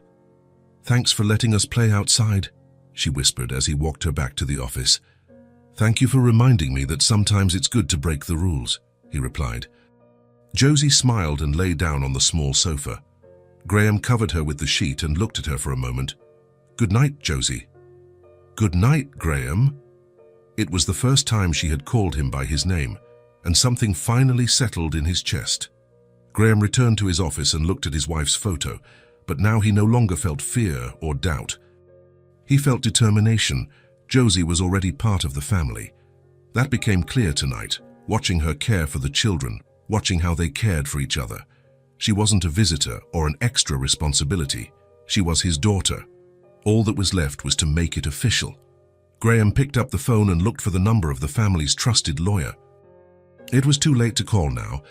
"Thanks for letting us play outside," she whispered as he walked her back to the office. "Thank you for reminding me that sometimes it's good to break the rules," he replied. Josie smiled and lay down on the small sofa. Graham covered her with the sheet and looked at her for a moment. "Good night, Josie." "Good night, Graham." It was the first time she had called him by his name, and something finally settled in his chest. Graham returned to his office and looked at his wife's photo, but now he no longer felt fear or doubt. He felt determination. Josie was already part of the family. That became clear tonight, watching her care for the children, watching how they cared for each other. She wasn't a visitor or an extra responsibility. She was his daughter. All that was left was to make it official. Graham picked up the phone and looked for the number of the family's trusted lawyer. It was too late to call now,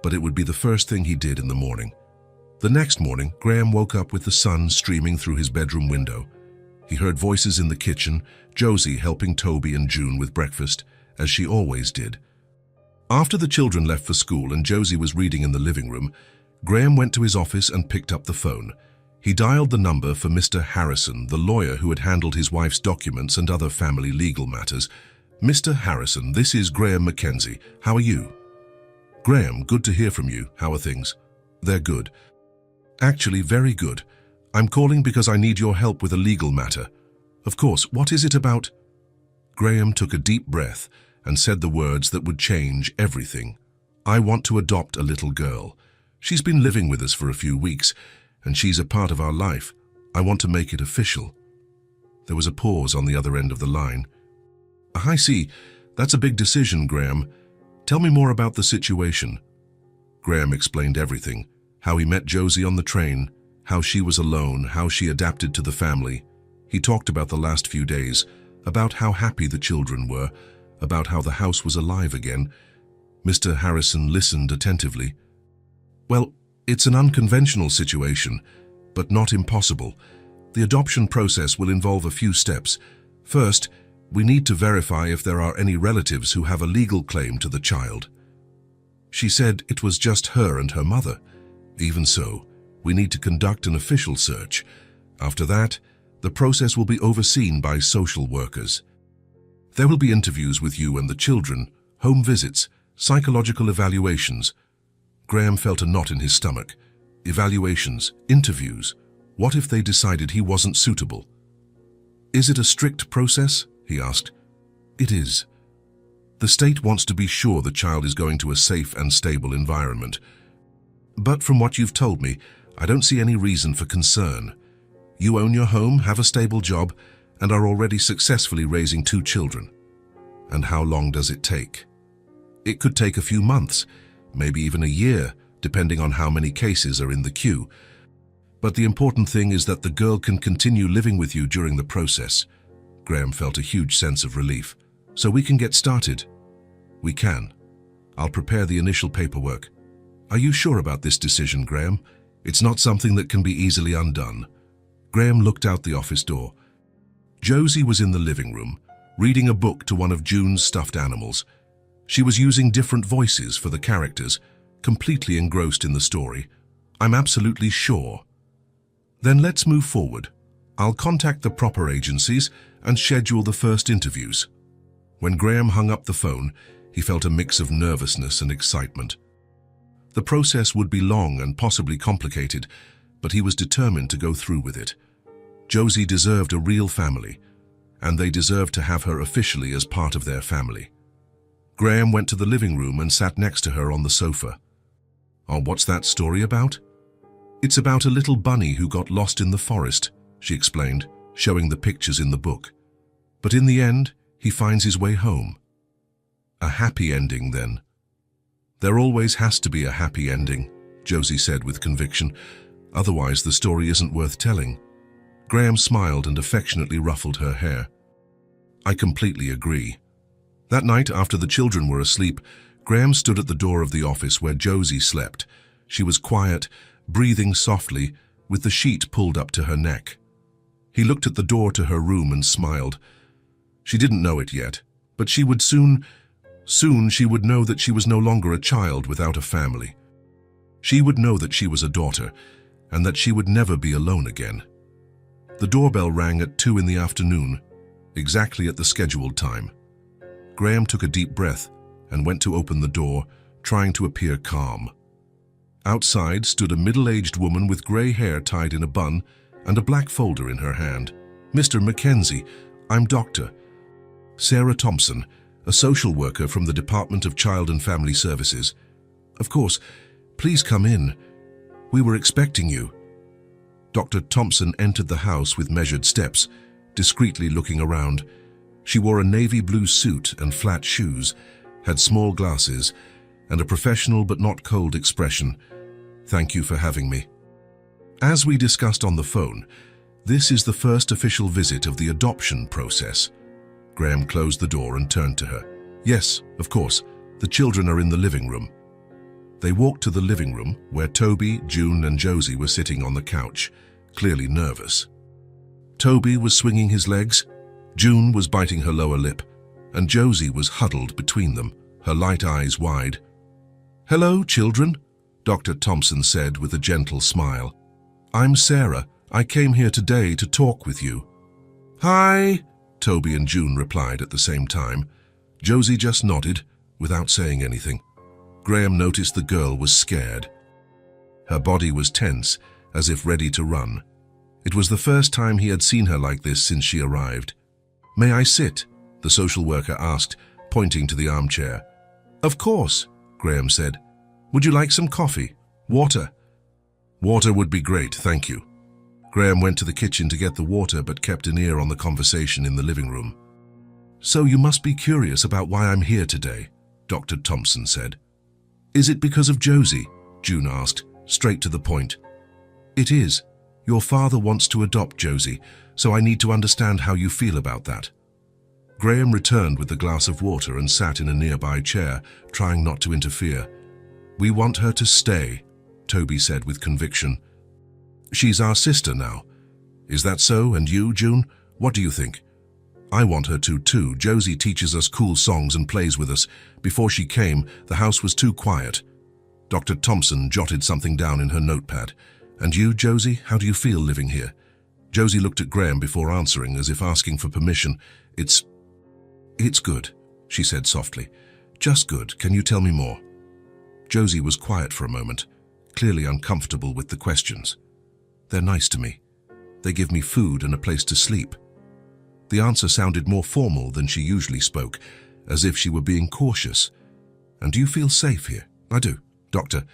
but it would be the first thing he did in the morning. The next morning, Graham woke up with the sun streaming through his bedroom window. He heard voices in the kitchen, Josie helping Toby and June with breakfast, as she always did. After the children left for school and Josie was reading in the living room, Graham went to his office and picked up the phone. He dialed the number for Mr. Harrison, the lawyer who had handled his wife's documents and other family legal matters. "Mr. Harrison, this is Graham Mackenzie. How are you?" "Graham, good to hear from you. How are things?" "They're good. Actually, very good. I'm calling because I need your help with a legal matter." "Of course. What is it about?" Graham took a deep breath and said the words that would change everything. "I want to adopt a little girl. She's been living with us for a few weeks, and she's a part of our life. I want to make it official." There was a pause on the other end of the line. "I see. That's a big decision, Graham. Tell me more about the situation." Graham explained everything. How he met Josie on the train, how she was alone, how she adapted to the family. He talked about the last few days, about how happy the children were, about how the house was alive again. Mr. Harrison listened attentively. "Well, it's an unconventional situation, but not impossible. The adoption process will involve a few steps. First, we need to verify if there are any relatives who have a legal claim to the child." She said it was just her and her mother. "Even so, we need to conduct an official search. After that, the process will be overseen by social workers. There will be interviews with you and the children, home visits, psychological evaluations. Graham felt a knot in his stomach. Evaluations, interviews. What if they decided he wasn't suitable? Is it a strict process? He asked. It is. The state wants to be sure the child is going to a safe and stable environment. But from what you've told me, I don't see any reason for concern. You own your home, have a stable job, and are already successfully raising 2 children. And how long does it take? It could take a few months, maybe even a year, depending on how many cases are in the queue. But the important thing is that the girl can continue living with you during the process. Graham felt a huge sense of relief. So we can get started? We can. I'll prepare the initial paperwork. Are you sure about this decision, Graham? It's not something that can be easily undone. Graham looked out the office door. Josie was in the living room, reading a book to one of June's stuffed animals. She was using different voices for the characters, completely engrossed in the story. I'm absolutely sure. Then let's move forward. I'll contact the proper agencies and schedule the first interviews. When Graham hung up the phone, he felt a mix of nervousness and excitement. The process would be long and possibly complicated, but he was determined to go through with it. Josie deserved a real family, and they deserved to have her officially as part of their family. Graham went to the living room and sat next to her on the sofa. Oh, what's that story about? It's about a little bunny who got lost in the forest, she explained, showing the pictures in the book. But in the end, he finds his way home. A happy ending, then. There always has to be a happy ending, Josie said with conviction. Otherwise, the story isn't worth telling. Graham smiled and affectionately ruffled her hair. I completely agree. That night, after the children were asleep, Graham stood at the door of the office where Josie slept. She was quiet, breathing softly, with the sheet pulled up to her neck. He looked at the door to her room and smiled. She didn't know it yet, but she would soon she would know that she was no longer a child without a family. She would know that she was a daughter, and that she would never be alone again. The doorbell rang at 2 in the afternoon, exactly at the scheduled time. Graham took a deep breath and went to open the door, trying to appear calm. Outside stood a middle-aged woman with grey hair tied in a bun and a black folder in her hand. Mr. Mackenzie, I'm Dr. Sarah Thompson, a social worker from the Department of Child and Family Services. Of course, please come in. We were expecting you. Dr. Thompson entered the house with measured steps, discreetly looking around. She wore a navy blue suit and flat shoes, had small glasses, and a professional but not cold expression. Thank you for having me. As we discussed on the phone, this is the first official visit of the adoption process. Graham closed the door and turned to her. Yes, of course, the children are in the living room. They walked to the living room where Toby, June, and Josie were sitting on the couch, clearly nervous. Toby was swinging his legs, June was biting her lower lip, and Josie was huddled between them, her light eyes wide. Hello, children, Dr. Thompson said with a gentle smile. I'm Sarah. I came here today to talk with you. Hi, Toby and June replied at the same time. Josie just nodded, without saying anything. Graham noticed the girl was scared. Her body was tense, as if ready to run. It was the first time he had seen her like this since she arrived. May I sit? The social worker asked, pointing to the armchair. Of course, Graham said. Would you like some coffee? Water? Water would be great, thank you. Graham went to the kitchen to get the water but kept an ear on the conversation in the living room. So you must be curious about why I'm here today, Dr. Thompson said. Is it because of Josie? June asked, straight to the point. It is. Your father wants to adopt Josie, so I need to understand how you feel about that. Graham returned with the glass of water and sat in a nearby chair, trying not to interfere. We want her to stay, Toby said with conviction. She's our sister now. Is that so? And you, June? What do you think? I want her to too. Josie teaches us cool songs and plays with us. Before she came, the house was too quiet. Dr. Thompson jotted something down in her notepad. And you, Josie, how do you feel living here? Josie looked at Graham before answering, as if asking for permission. It's good, she said softly. Just good. Can you tell me more? Josie was quiet for a moment, clearly uncomfortable with the questions. They're nice to me. They give me food and a place to sleep. The answer sounded more formal than she usually spoke, as if she were being cautious. And do you feel safe here? I do, Doctor.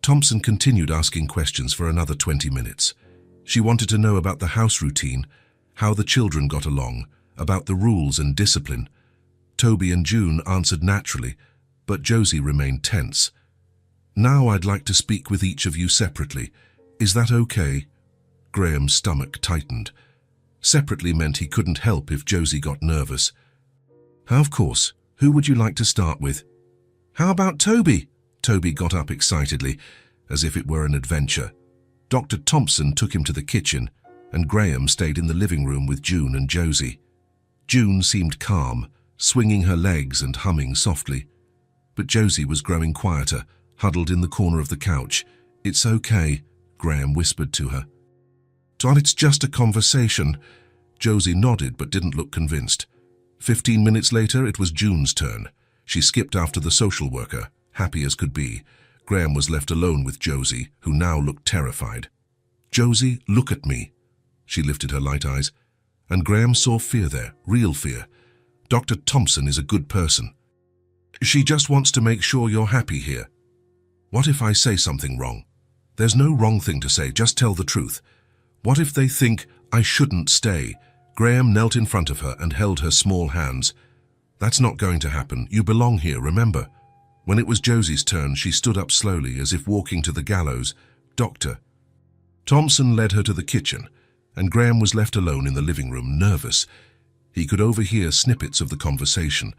Thompson continued asking questions for another 20 minutes. She wanted to know about the house routine, how the children got along, about the rules and discipline. Toby and June answered naturally, but Josie remained tense. Now I'd like to speak with each of you separately. Is that okay? Graham's stomach tightened. Separately meant he couldn't help if Josie got nervous. Of course. Who would you like to start with? How about Toby? Toby got up excitedly, as if it were an adventure. Dr. Thompson took him to the kitchen, and Graham stayed in the living room with June and Josie. June seemed calm, swinging her legs and humming softly. But Josie was growing quieter, huddled in the corner of the couch. It's okay, Graham whispered to her. Todd, it's just a conversation. Josie nodded but didn't look convinced. 15 minutes later, it was June's turn. She skipped after the social worker, happy as could be. Graham was left alone with Josie, who now looked terrified. Josie, look at me. She lifted her light eyes, and Graham saw fear there, real fear. Dr. Thompson is a good person. She just wants to make sure you're happy here. What if I say something wrong? There's no wrong thing to say, just tell the truth. What if they think I shouldn't stay? Graham knelt in front of her and held her small hands. That's not going to happen. You belong here, remember? When it was Josie's turn, she stood up slowly, as if walking to the gallows. Doctor. Thompson led her to the kitchen, and Graham was left alone in the living room, nervous. He could overhear snippets of the conversation.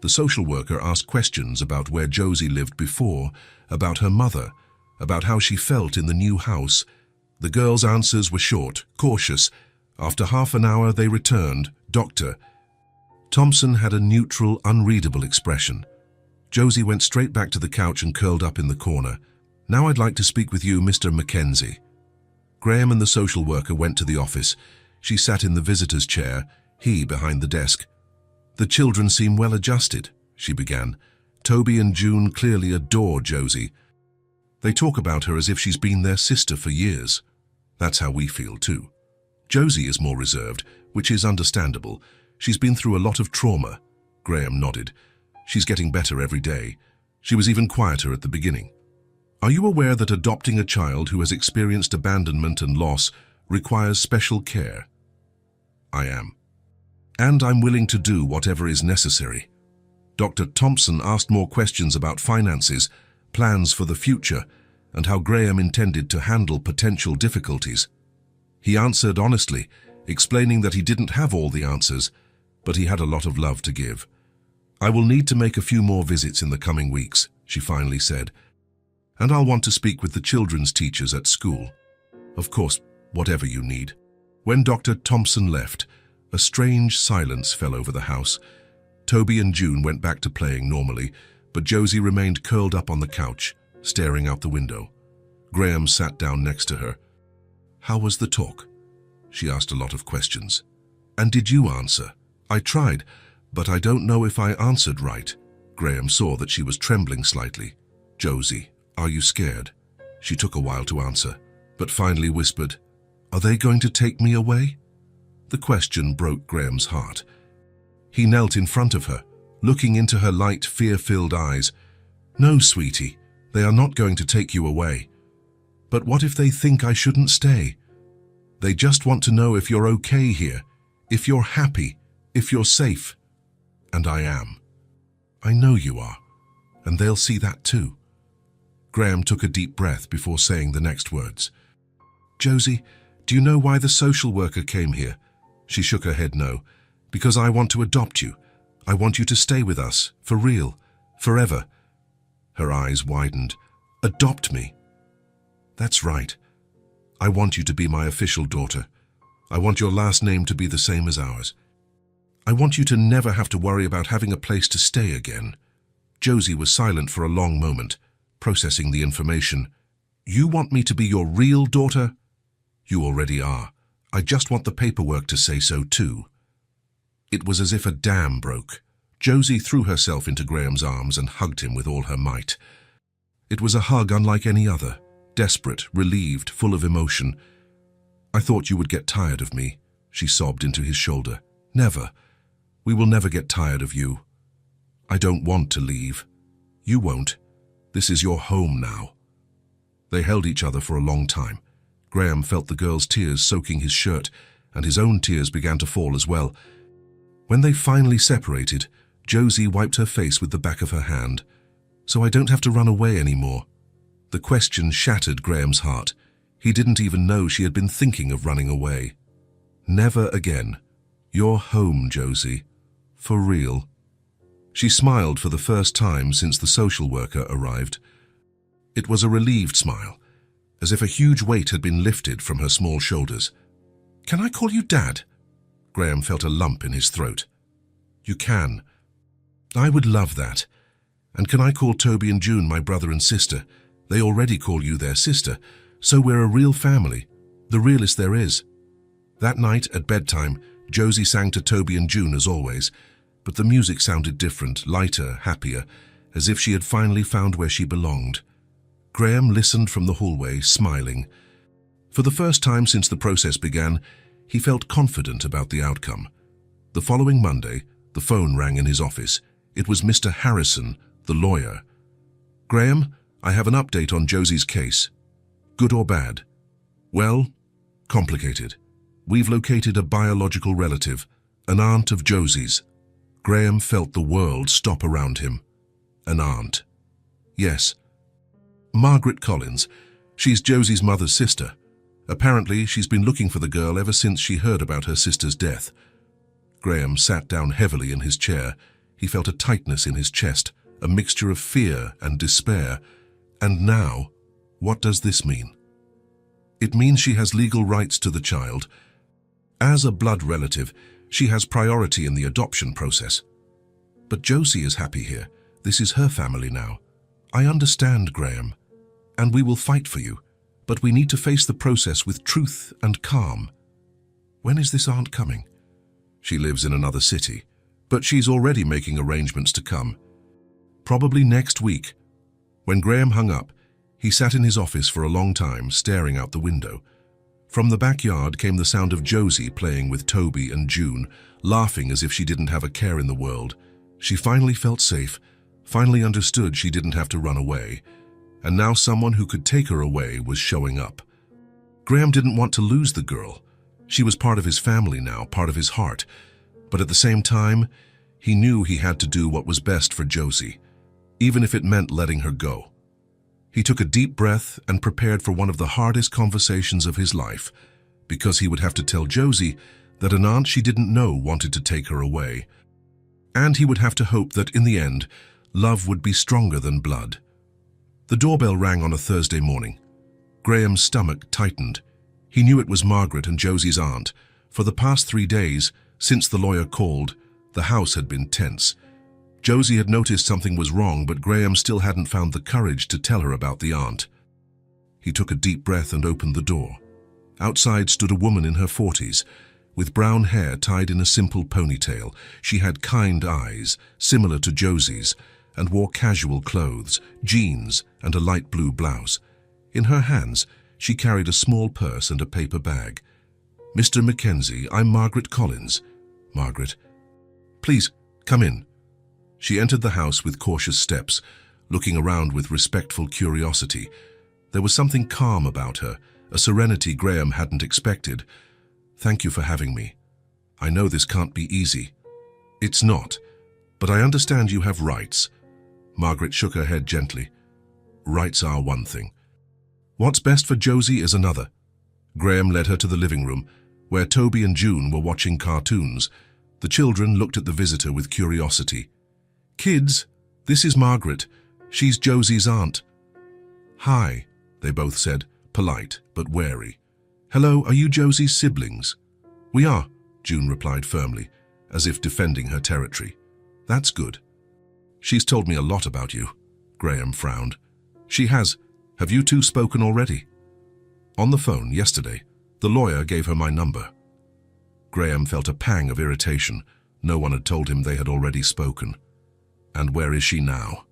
The social worker asked questions about where Josie lived before, about her mother, about how she felt in the new house. The girls' answers were short, cautious. After half an hour, they returned. Doctor. Thompson had a neutral, unreadable expression. Josie went straight back to the couch and curled up in the corner. Now I'd like to speak with you, Mr. Mackenzie. Graham and the social worker went to the office. She sat in the visitor's chair, he behind the desk. The children seem well adjusted, she began. Toby and June clearly adore Josie. They talk about her as if she's been their sister for years. That's how we feel too. Josie is more reserved, which is understandable. She's been through a lot of trauma. Graham nodded. She's getting better every day. She was even quieter at the beginning. Are you aware that adopting a child who has experienced abandonment and loss requires special care? I am. And I'm willing to do whatever is necessary. Dr. Thompson asked more questions about finances, plans for the future, and how Graham intended to handle potential difficulties. He answered honestly, explaining that he didn't have all the answers, but he had a lot of love to give. I will need to make a few more visits in the coming weeks, she finally said, and I'll want to speak with the children's teachers at school. Of course, whatever you need. When Dr. Thompson left, a strange silence fell over the house. Toby and June went back to playing normally, but Josie remained curled up on the couch, staring out the window. Graham sat down next to her. How was the talk? She asked a lot of questions. And did you answer? I tried, but I don't know if I answered right. Graham saw that she was trembling slightly. Josie, are you scared? She took a while to answer, but finally whispered, Are they going to take me away? The question broke Graham's heart. He knelt in front of her, looking into her light, fear-filled eyes. No, sweetie, they are not going to take you away. But what if they think I shouldn't stay? They just want to know if you're okay here, if you're happy, if you're safe. And I am. I know you are, and they'll see that too. Graham took a deep breath before saying the next words. Josie, do you know why the social worker came here? She shook her head no. Because I want to adopt you. I want you to stay with us, for real, forever. Her eyes widened. Adopt me. That's right. I want you to be my official daughter. I want your last name to be the same as ours. I want you to never have to worry about having a place to stay again. Josie was silent for a long moment, processing the information. You want me to be your real daughter? You already are. I just want the paperwork to say so too. It was as if a dam broke. Josie threw herself into Graham's arms and hugged him with all her might. It was a hug unlike any other, desperate, relieved, full of emotion. "I thought you would get tired of me," she sobbed into his shoulder. "Never. We will never get tired of you. I don't want to leave. You won't. This is your home now." They held each other for a long time. Graham felt the girl's tears soaking his shirt, and his own tears began to fall as well. When they finally separated, Josie wiped her face with the back of her hand. "So I don't have to run away anymore." The question shattered Graham's heart. He didn't even know she had been thinking of running away. "Never again. You're home, Josie. For real." She smiled for the first time since the social worker arrived. It was a relieved smile, as if a huge weight had been lifted from her small shoulders. "Can I call you Dad?" Graham felt a lump in his throat. "You can. I would love that. And can I call Toby and June my brother and sister? They already call you their sister, so we're a real family, the realest there is." That night at bedtime, Josie sang to Toby and June as always, but the music sounded different, lighter, happier, as if she had finally found where she belonged. Graham listened from the hallway, smiling. For the first time since the process began, he felt confident about the outcome. The following Monday, the phone rang in his office. It was Mr. Harrison, the lawyer. "Graham, I have an update on Josie's case. Good or bad?" "Well, complicated. We've located a biological relative, an aunt of Josie's." Graham felt the world stop around him. "An aunt?" "Yes. Margaret Collins. She's Josie's mother's sister. Apparently, she's been looking for the girl ever since she heard about her sister's death." Graham sat down heavily in his chair. He felt a tightness in his chest, a mixture of fear and despair. And now, what does this mean? It means she has legal rights to the child. As a blood relative, she has priority in the adoption process. But Josie is happy here. This is her family now. I understand, Graham, and we will fight for you, but we need to face the process with truth and calm. When is this aunt coming? She lives in another city, but she's already making arrangements to come. Probably next week. When Graham hung up, he sat in his office for a long time, staring out the window. From the backyard came the sound of Josie playing with Toby and June, laughing as if she didn't have a care in the world. She finally felt safe, finally understood she didn't have to run away, and now someone who could take her away was showing up. Graham didn't want to lose the girl. She was part of his family now, part of his heart, but at the same time, he knew he had to do what was best for Josie, even if it meant letting her go. He took a deep breath and prepared for one of the hardest conversations of his life, because he would have to tell Josie that an aunt she didn't know wanted to take her away. And he would have to hope that in the end, love would be stronger than blood. The doorbell rang on a Thursday morning. Graham's stomach tightened. He knew it was Margaret and Josie's aunt. For the past 3 days, since the lawyer called, the house had been tense. Josie had noticed something was wrong, but Graham still hadn't found the courage to tell her about the aunt. He took a deep breath and opened the door. Outside stood a woman in her 40s, with brown hair tied in a simple ponytail. She had kind eyes, similar to Josie's, and wore casual clothes, jeans, and a light blue blouse. In her hands, she carried a small purse and a paper bag. "Mr. Mackenzie, I'm Margaret Collins." "Margaret, please, come in." She entered the house with cautious steps, looking around with respectful curiosity. There was something calm about her, a serenity Graham hadn't expected. "Thank you for having me. I know this can't be easy." "It's not, but I understand you have rights." Margaret shook her head gently. "Rights are one thing. What's best for Josie is another." Graham led her to the living room, where Toby and June were watching cartoons. The children looked at the visitor with curiosity. "Kids, this is Margaret. She's Josie's aunt." "Hi," they both said, polite but wary. "Hello, are you Josie's siblings?" "We are," June replied firmly, as if defending her territory. "That's good." "She's told me a lot about you," Graham frowned. "She has. Have you two spoken already?" "On the phone, yesterday. The lawyer gave her my number." Graham felt a pang of irritation. No one had told him they had already spoken. "And where is she now?"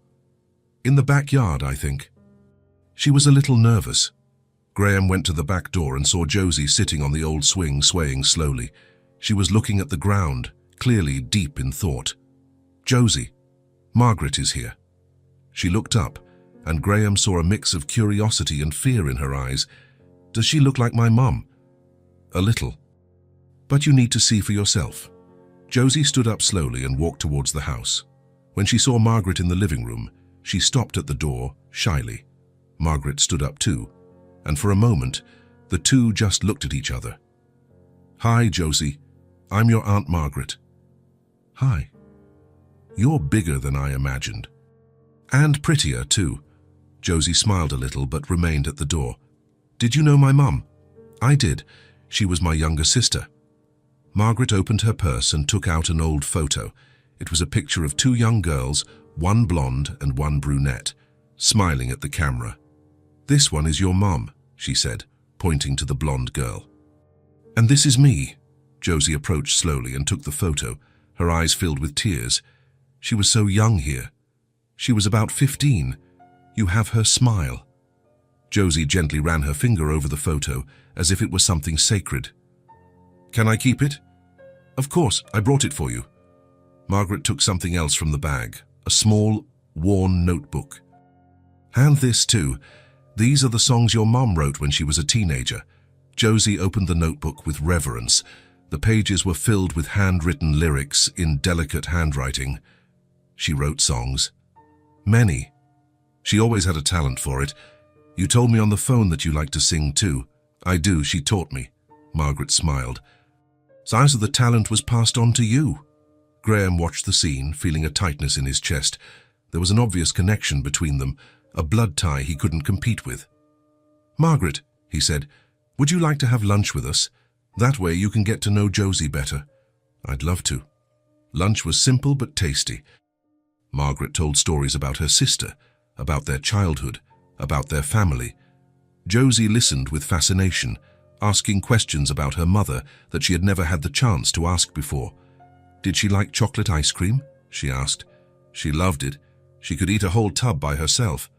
"In the backyard, I think. She was a little nervous. Graham went to the back door and saw Josie sitting on the old swing, swaying slowly. She was looking at the ground, clearly deep in thought. "Josie, Margaret is here." She looked up, and Graham saw a mix of curiosity and fear in her eyes. "Does she look like my mum?" "A little. But you need to see for yourself." Josie stood up slowly and walked towards the house. When she saw Margaret in the living room, she stopped at the door, shyly. Margaret stood up too, and for a moment, the two just looked at each other. "Hi, Josie. I'm your Aunt Margaret." "Hi. You're bigger than I imagined. And prettier, too." Josie smiled a little but remained at the door. "Did you know my mum?" "I did. She was my younger sister." Margaret opened her purse and took out an old photo. It was a picture of two young girls, one blonde and one brunette, smiling at the camera. "This one is your mum," she said, pointing to the blonde girl. "And this is me." Josie approached slowly and took the photo, her eyes filled with tears. "She was so young here. She was about 15. You have her smile." Josie gently ran her finger over the photo as if it was something sacred. "Can I keep it?" "Of course, I brought it for you." Margaret took something else from the bag, a small, worn notebook. "Hand this too. These are the songs your mom wrote when she was a teenager." Josie opened the notebook with reverence. The pages were filled with handwritten lyrics in delicate handwriting. She wrote songs. Many. She always had a talent for it. "You told me on the phone that you like to sing too." "I do, she taught me." Margaret smiled. "Signs of the talent was passed on to you." Graham watched the scene, feeling a tightness in his chest. There was an obvious connection between them, a blood tie he couldn't compete with. "Margaret," he said, "would you like to have lunch with us? That way you can get to know Josie better." "I'd love to." Lunch was simple but tasty. Margaret told stories about her sister, about their childhood, about their family. Josie listened with fascination, asking questions about her mother that she had never had the chance to ask before. "Did she like chocolate ice cream?" she asked. "She loved it. She could eat a whole tub by herself."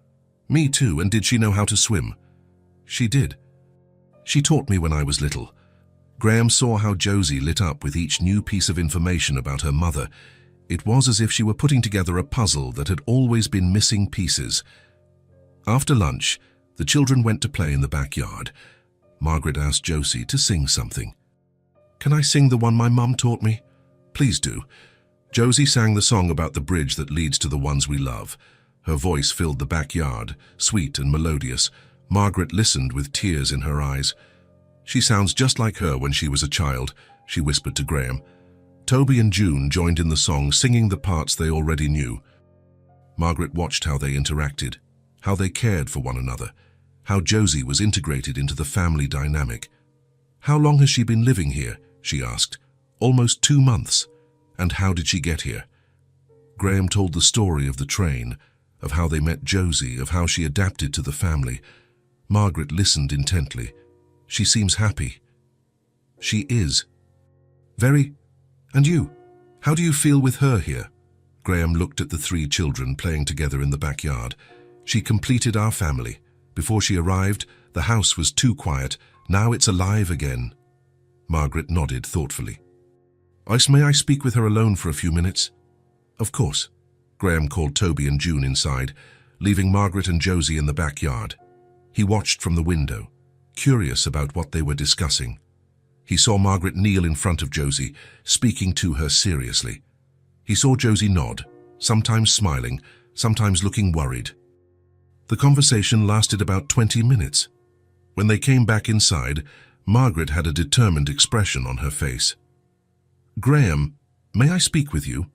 "Me too, and did she know how to swim?" "She did. She taught me when I was little." Graham saw how Josie lit up with each new piece of information about her mother. It was as if she were putting together a puzzle that had always been missing pieces. After lunch, the children went to play in the backyard. Margaret asked Josie to sing something. "Can I sing the one my mum taught me?" "Please do." Josie sang the song about the bridge that leads to the ones we love. Her voice filled the backyard, sweet and melodious. Margaret listened with tears in her eyes. "She sounds just like her when she was a child," she whispered to Graham. Toby and June joined in the song, singing the parts they already knew. Margaret watched how they interacted, how they cared for one another, how Josie was integrated into the family dynamic. "How long has she been living here?" she asked. "Almost 2 months. And how did she get here?" Graham told the story of the train, of how they met Josie, of how she adapted to the family. Margaret listened intently. "She seems happy." "She is." "Very. And you? How do you feel with her here?" Graham looked at the 3 children playing together in the backyard. "She completed our family. Before she arrived, the house was too quiet. Now it's alive again." Margaret nodded thoughtfully. May I speak with her alone for a few minutes?" "Of course." Graham called Toby and June inside, leaving Margaret and Josie in the backyard. He watched from the window, curious about what they were discussing. He saw Margaret kneel in front of Josie, speaking to her seriously. He saw Josie nod, sometimes smiling, sometimes looking worried. The conversation lasted about 20 minutes. When they came back inside, Margaret had a determined expression on her face. "Graham, may I speak with you?"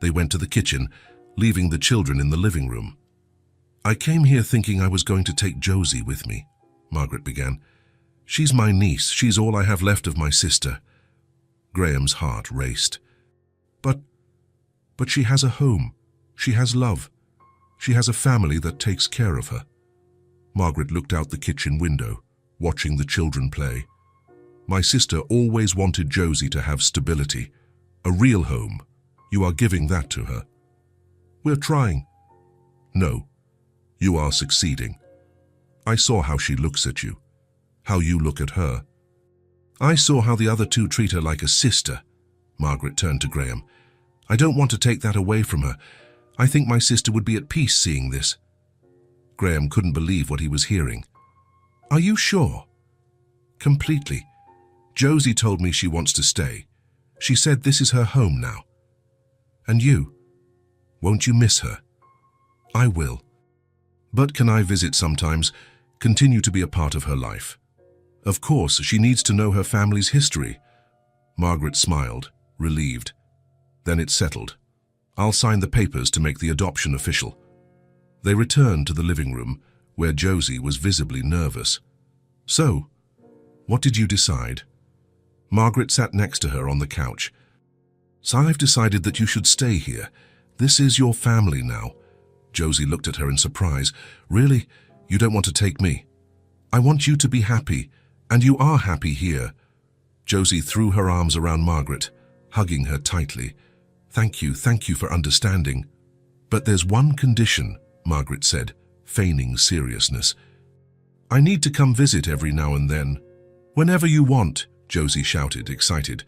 They went to the kitchen, leaving the children in the living room. "I came here thinking I was going to take Josie with me," Margaret began. "She's my niece. She's all I have left of my sister." Graham's heart raced. But she has a home. She has love. She has a family that takes care of her." Margaret looked out the kitchen window, watching the children play. "My sister always wanted Josie to have stability, a real home. You are giving that to her." "We're trying." "No, you are succeeding." I saw how she looks at you, how you look at her. I saw how the other two treat her like a sister. Margaret turned to Graham. I don't want to take that away from her. I think my sister would be at peace seeing this. Graham couldn't believe what he was hearing. Are you sure? Completely. Josie told me she wants to stay. She said this is her home now. And you? Won't you miss her? I will. But can I visit sometimes, continue to be a part of her life? Of course, she needs to know her family's history. Margaret smiled, relieved. Then it settled. I'll sign the papers to make the adoption official. They returned to the living room, where Josie was visibly nervous. So, what did you decide? Margaret sat next to her on the couch. So I've decided that you should stay here. This is your family now. Josie looked at her in surprise. Really? You don't want to take me? I want you to be happy, and you are happy here. Josie threw her arms around Margaret, hugging her tightly. Thank you for understanding. But there's one condition, Margaret said, feigning seriousness. I need to come visit every now and then. Whenever you want, Josie shouted, excited.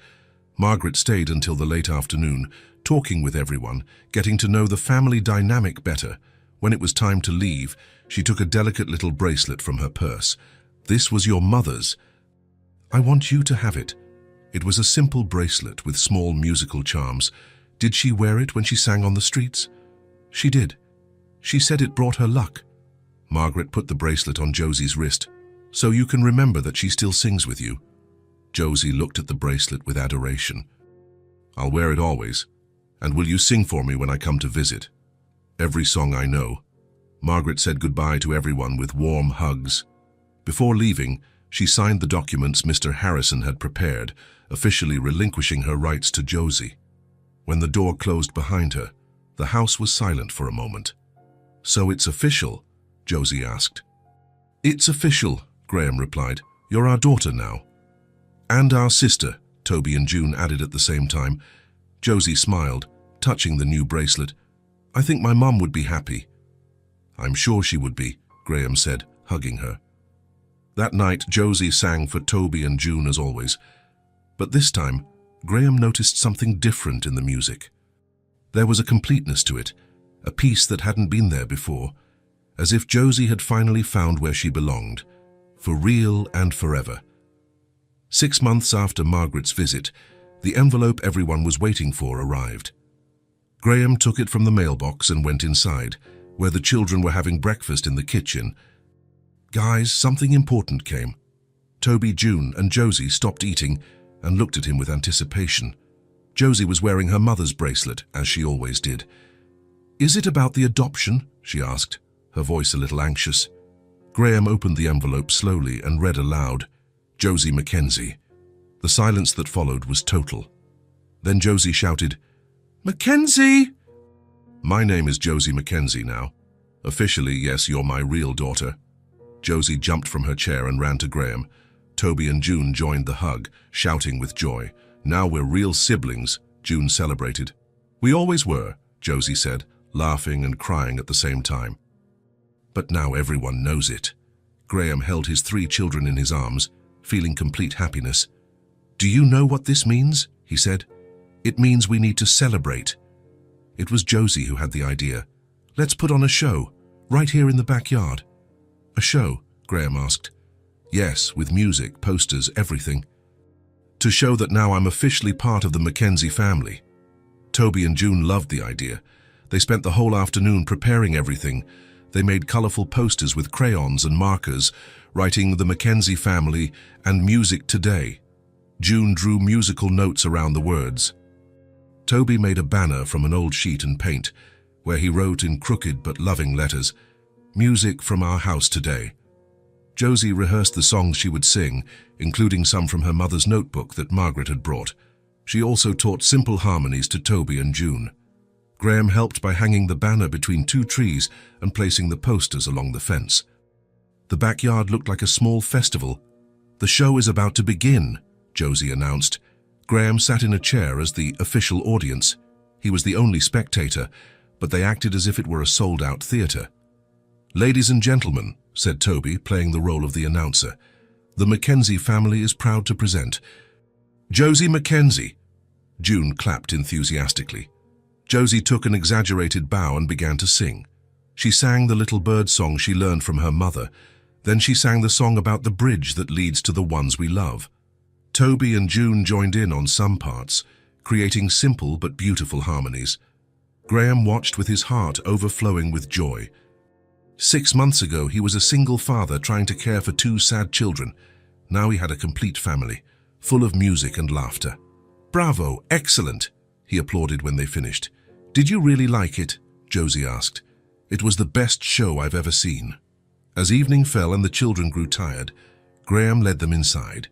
Margaret stayed until the late afternoon, talking with everyone, getting to know the family dynamic better. When it was time to leave, she took a delicate little bracelet from her purse. This was your mother's. I want you to have it. It was a simple bracelet with small musical charms. Did she wear it when she sang on the streets? She did. She said it brought her luck. Margaret put the bracelet on Josie's wrist, so you can remember that she still sings with you. Josie looked at the bracelet with adoration. I'll wear it always. And will you sing for me when I come to visit? Every song I know. Margaret said goodbye to everyone with warm hugs. Before leaving, she signed the documents Mr. Harrison had prepared, officially relinquishing her rights to Josie. When the door closed behind her, the house was silent for a moment. So it's official? Josie asked. It's official, Graham replied. You're our daughter now. And our sister, Toby and June added at the same time. Josie smiled, touching the new bracelet. I think my mum would be happy. I'm sure she would be, Graham said, hugging her. That night, Josie sang for Toby and June as always. But this time, Graham noticed something different in the music. There was a completeness to it, a piece that hadn't been there before, as if Josie had finally found where she belonged, for real and forever. 6 months after Margaret's visit, the envelope everyone was waiting for arrived. Graham took it from the mailbox and went inside, where the children were having breakfast in the kitchen. Guys, something important came. Toby, June, and Josie stopped eating and looked at him with anticipation. Josie was wearing her mother's bracelet, as she always did. Is it about the adoption? She asked, her voice a little anxious. Graham opened the envelope slowly and read aloud, Josie Mackenzie. The silence that followed was total. Then Josie shouted, Mackenzie! My name is Josie Mackenzie now. Officially, yes, you're my real daughter. Josie jumped from her chair and ran to Graham. Toby and June joined the hug, shouting with joy. Now we're real siblings, June celebrated. We always were, Josie said, laughing and crying at the same time. But now everyone knows it. Graham held his 3 children in his arms, feeling complete happiness. Do you know what this means? He said. It means we need to celebrate. It was Josie who had the idea. Let's put on a show, right here in the backyard. A show? Graham asked. Yes, with music, posters, everything. To show that now I'm officially part of the Mackenzie family. Toby and June loved the idea. They spent the whole afternoon preparing everything. They made colorful posters with crayons and markers, writing the Mackenzie family and music today. June drew musical notes around the words. Toby made a banner from an old sheet and paint, where he wrote in crooked but loving letters, Music from our house today. Josie rehearsed the songs she would sing, including some from her mother's notebook that Margaret had brought. She also taught simple harmonies to Toby and June. Graham helped by hanging the banner between 2 trees and placing the posters along the fence. The backyard looked like a small festival. The show is about to begin, Josie announced. Graham sat in a chair as the official audience. He was the only spectator, but they acted as if it were a sold-out theater. Ladies and gentlemen, said Toby, playing the role of the announcer. "The Mackenzie family is proud to present Josie Mackenzie." June clapped enthusiastically. Josie took an exaggerated bow and began to sing. She sang the little bird song she learned from her mother. Then she sang the song about the bridge that leads to the ones we love. Toby and June joined in on some parts, creating simple but beautiful harmonies. Graham watched with his heart overflowing with joy. 6 months ago, he was a single father trying to care for 2 sad children. Now he had a complete family, full of music and laughter. "Bravo, excellent," he applauded when they finished. "Did you really like it?" Josie asked. "It was the best show I've ever seen." As evening fell and the children grew tired, Graham led them inside.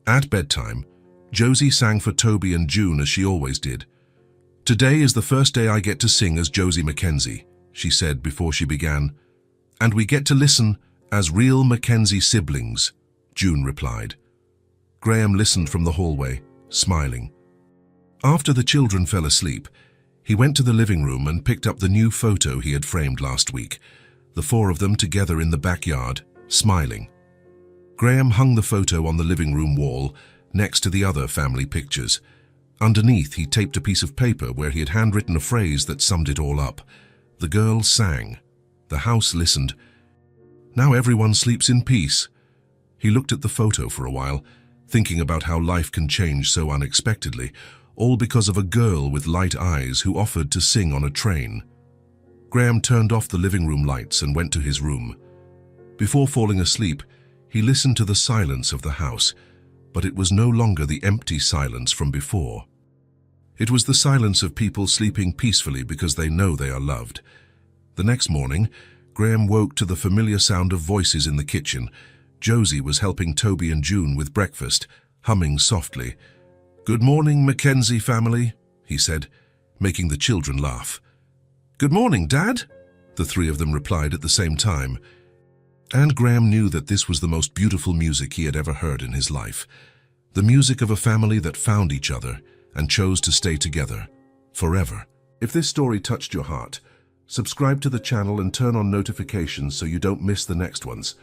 At bedtime, Josie sang for Toby and June as she always did. "Today is the first day I get to sing as Josie Mackenzie," she said before she began. "And we get to listen as real Mackenzie siblings," June replied. Graham listened from the hallway, smiling. After the children fell asleep, he went to the living room and picked up the new photo he had framed last week, the 4 of them together in the backyard, smiling. Graham hung the photo on the living room wall next to the other family pictures. Underneath, he taped a piece of paper where he had handwritten a phrase that summed it all up. The girls sang. The house listened. Now everyone sleeps in peace. He looked at the photo for a while, thinking about how life can change so unexpectedly, all because of a girl with light eyes who offered to sing on a train. Graham turned off the living room lights and went to his room. Before falling asleep, he listened to the silence of the house, but it was no longer the empty silence from before. It was the silence of people sleeping peacefully because they know they are loved. The next morning, Graham woke to the familiar sound of voices in the kitchen. Josie was helping Toby and June with breakfast, humming softly. "Good morning, Mackenzie family," he said, making the children laugh. "Good morning, Dad," the 3 of them replied at the same time. And Graham knew that this was the most beautiful music he had ever heard in his life. The music of a family that found each other and chose to stay together forever. If this story touched your heart, subscribe to the channel and turn on notifications so you don't miss the next ones.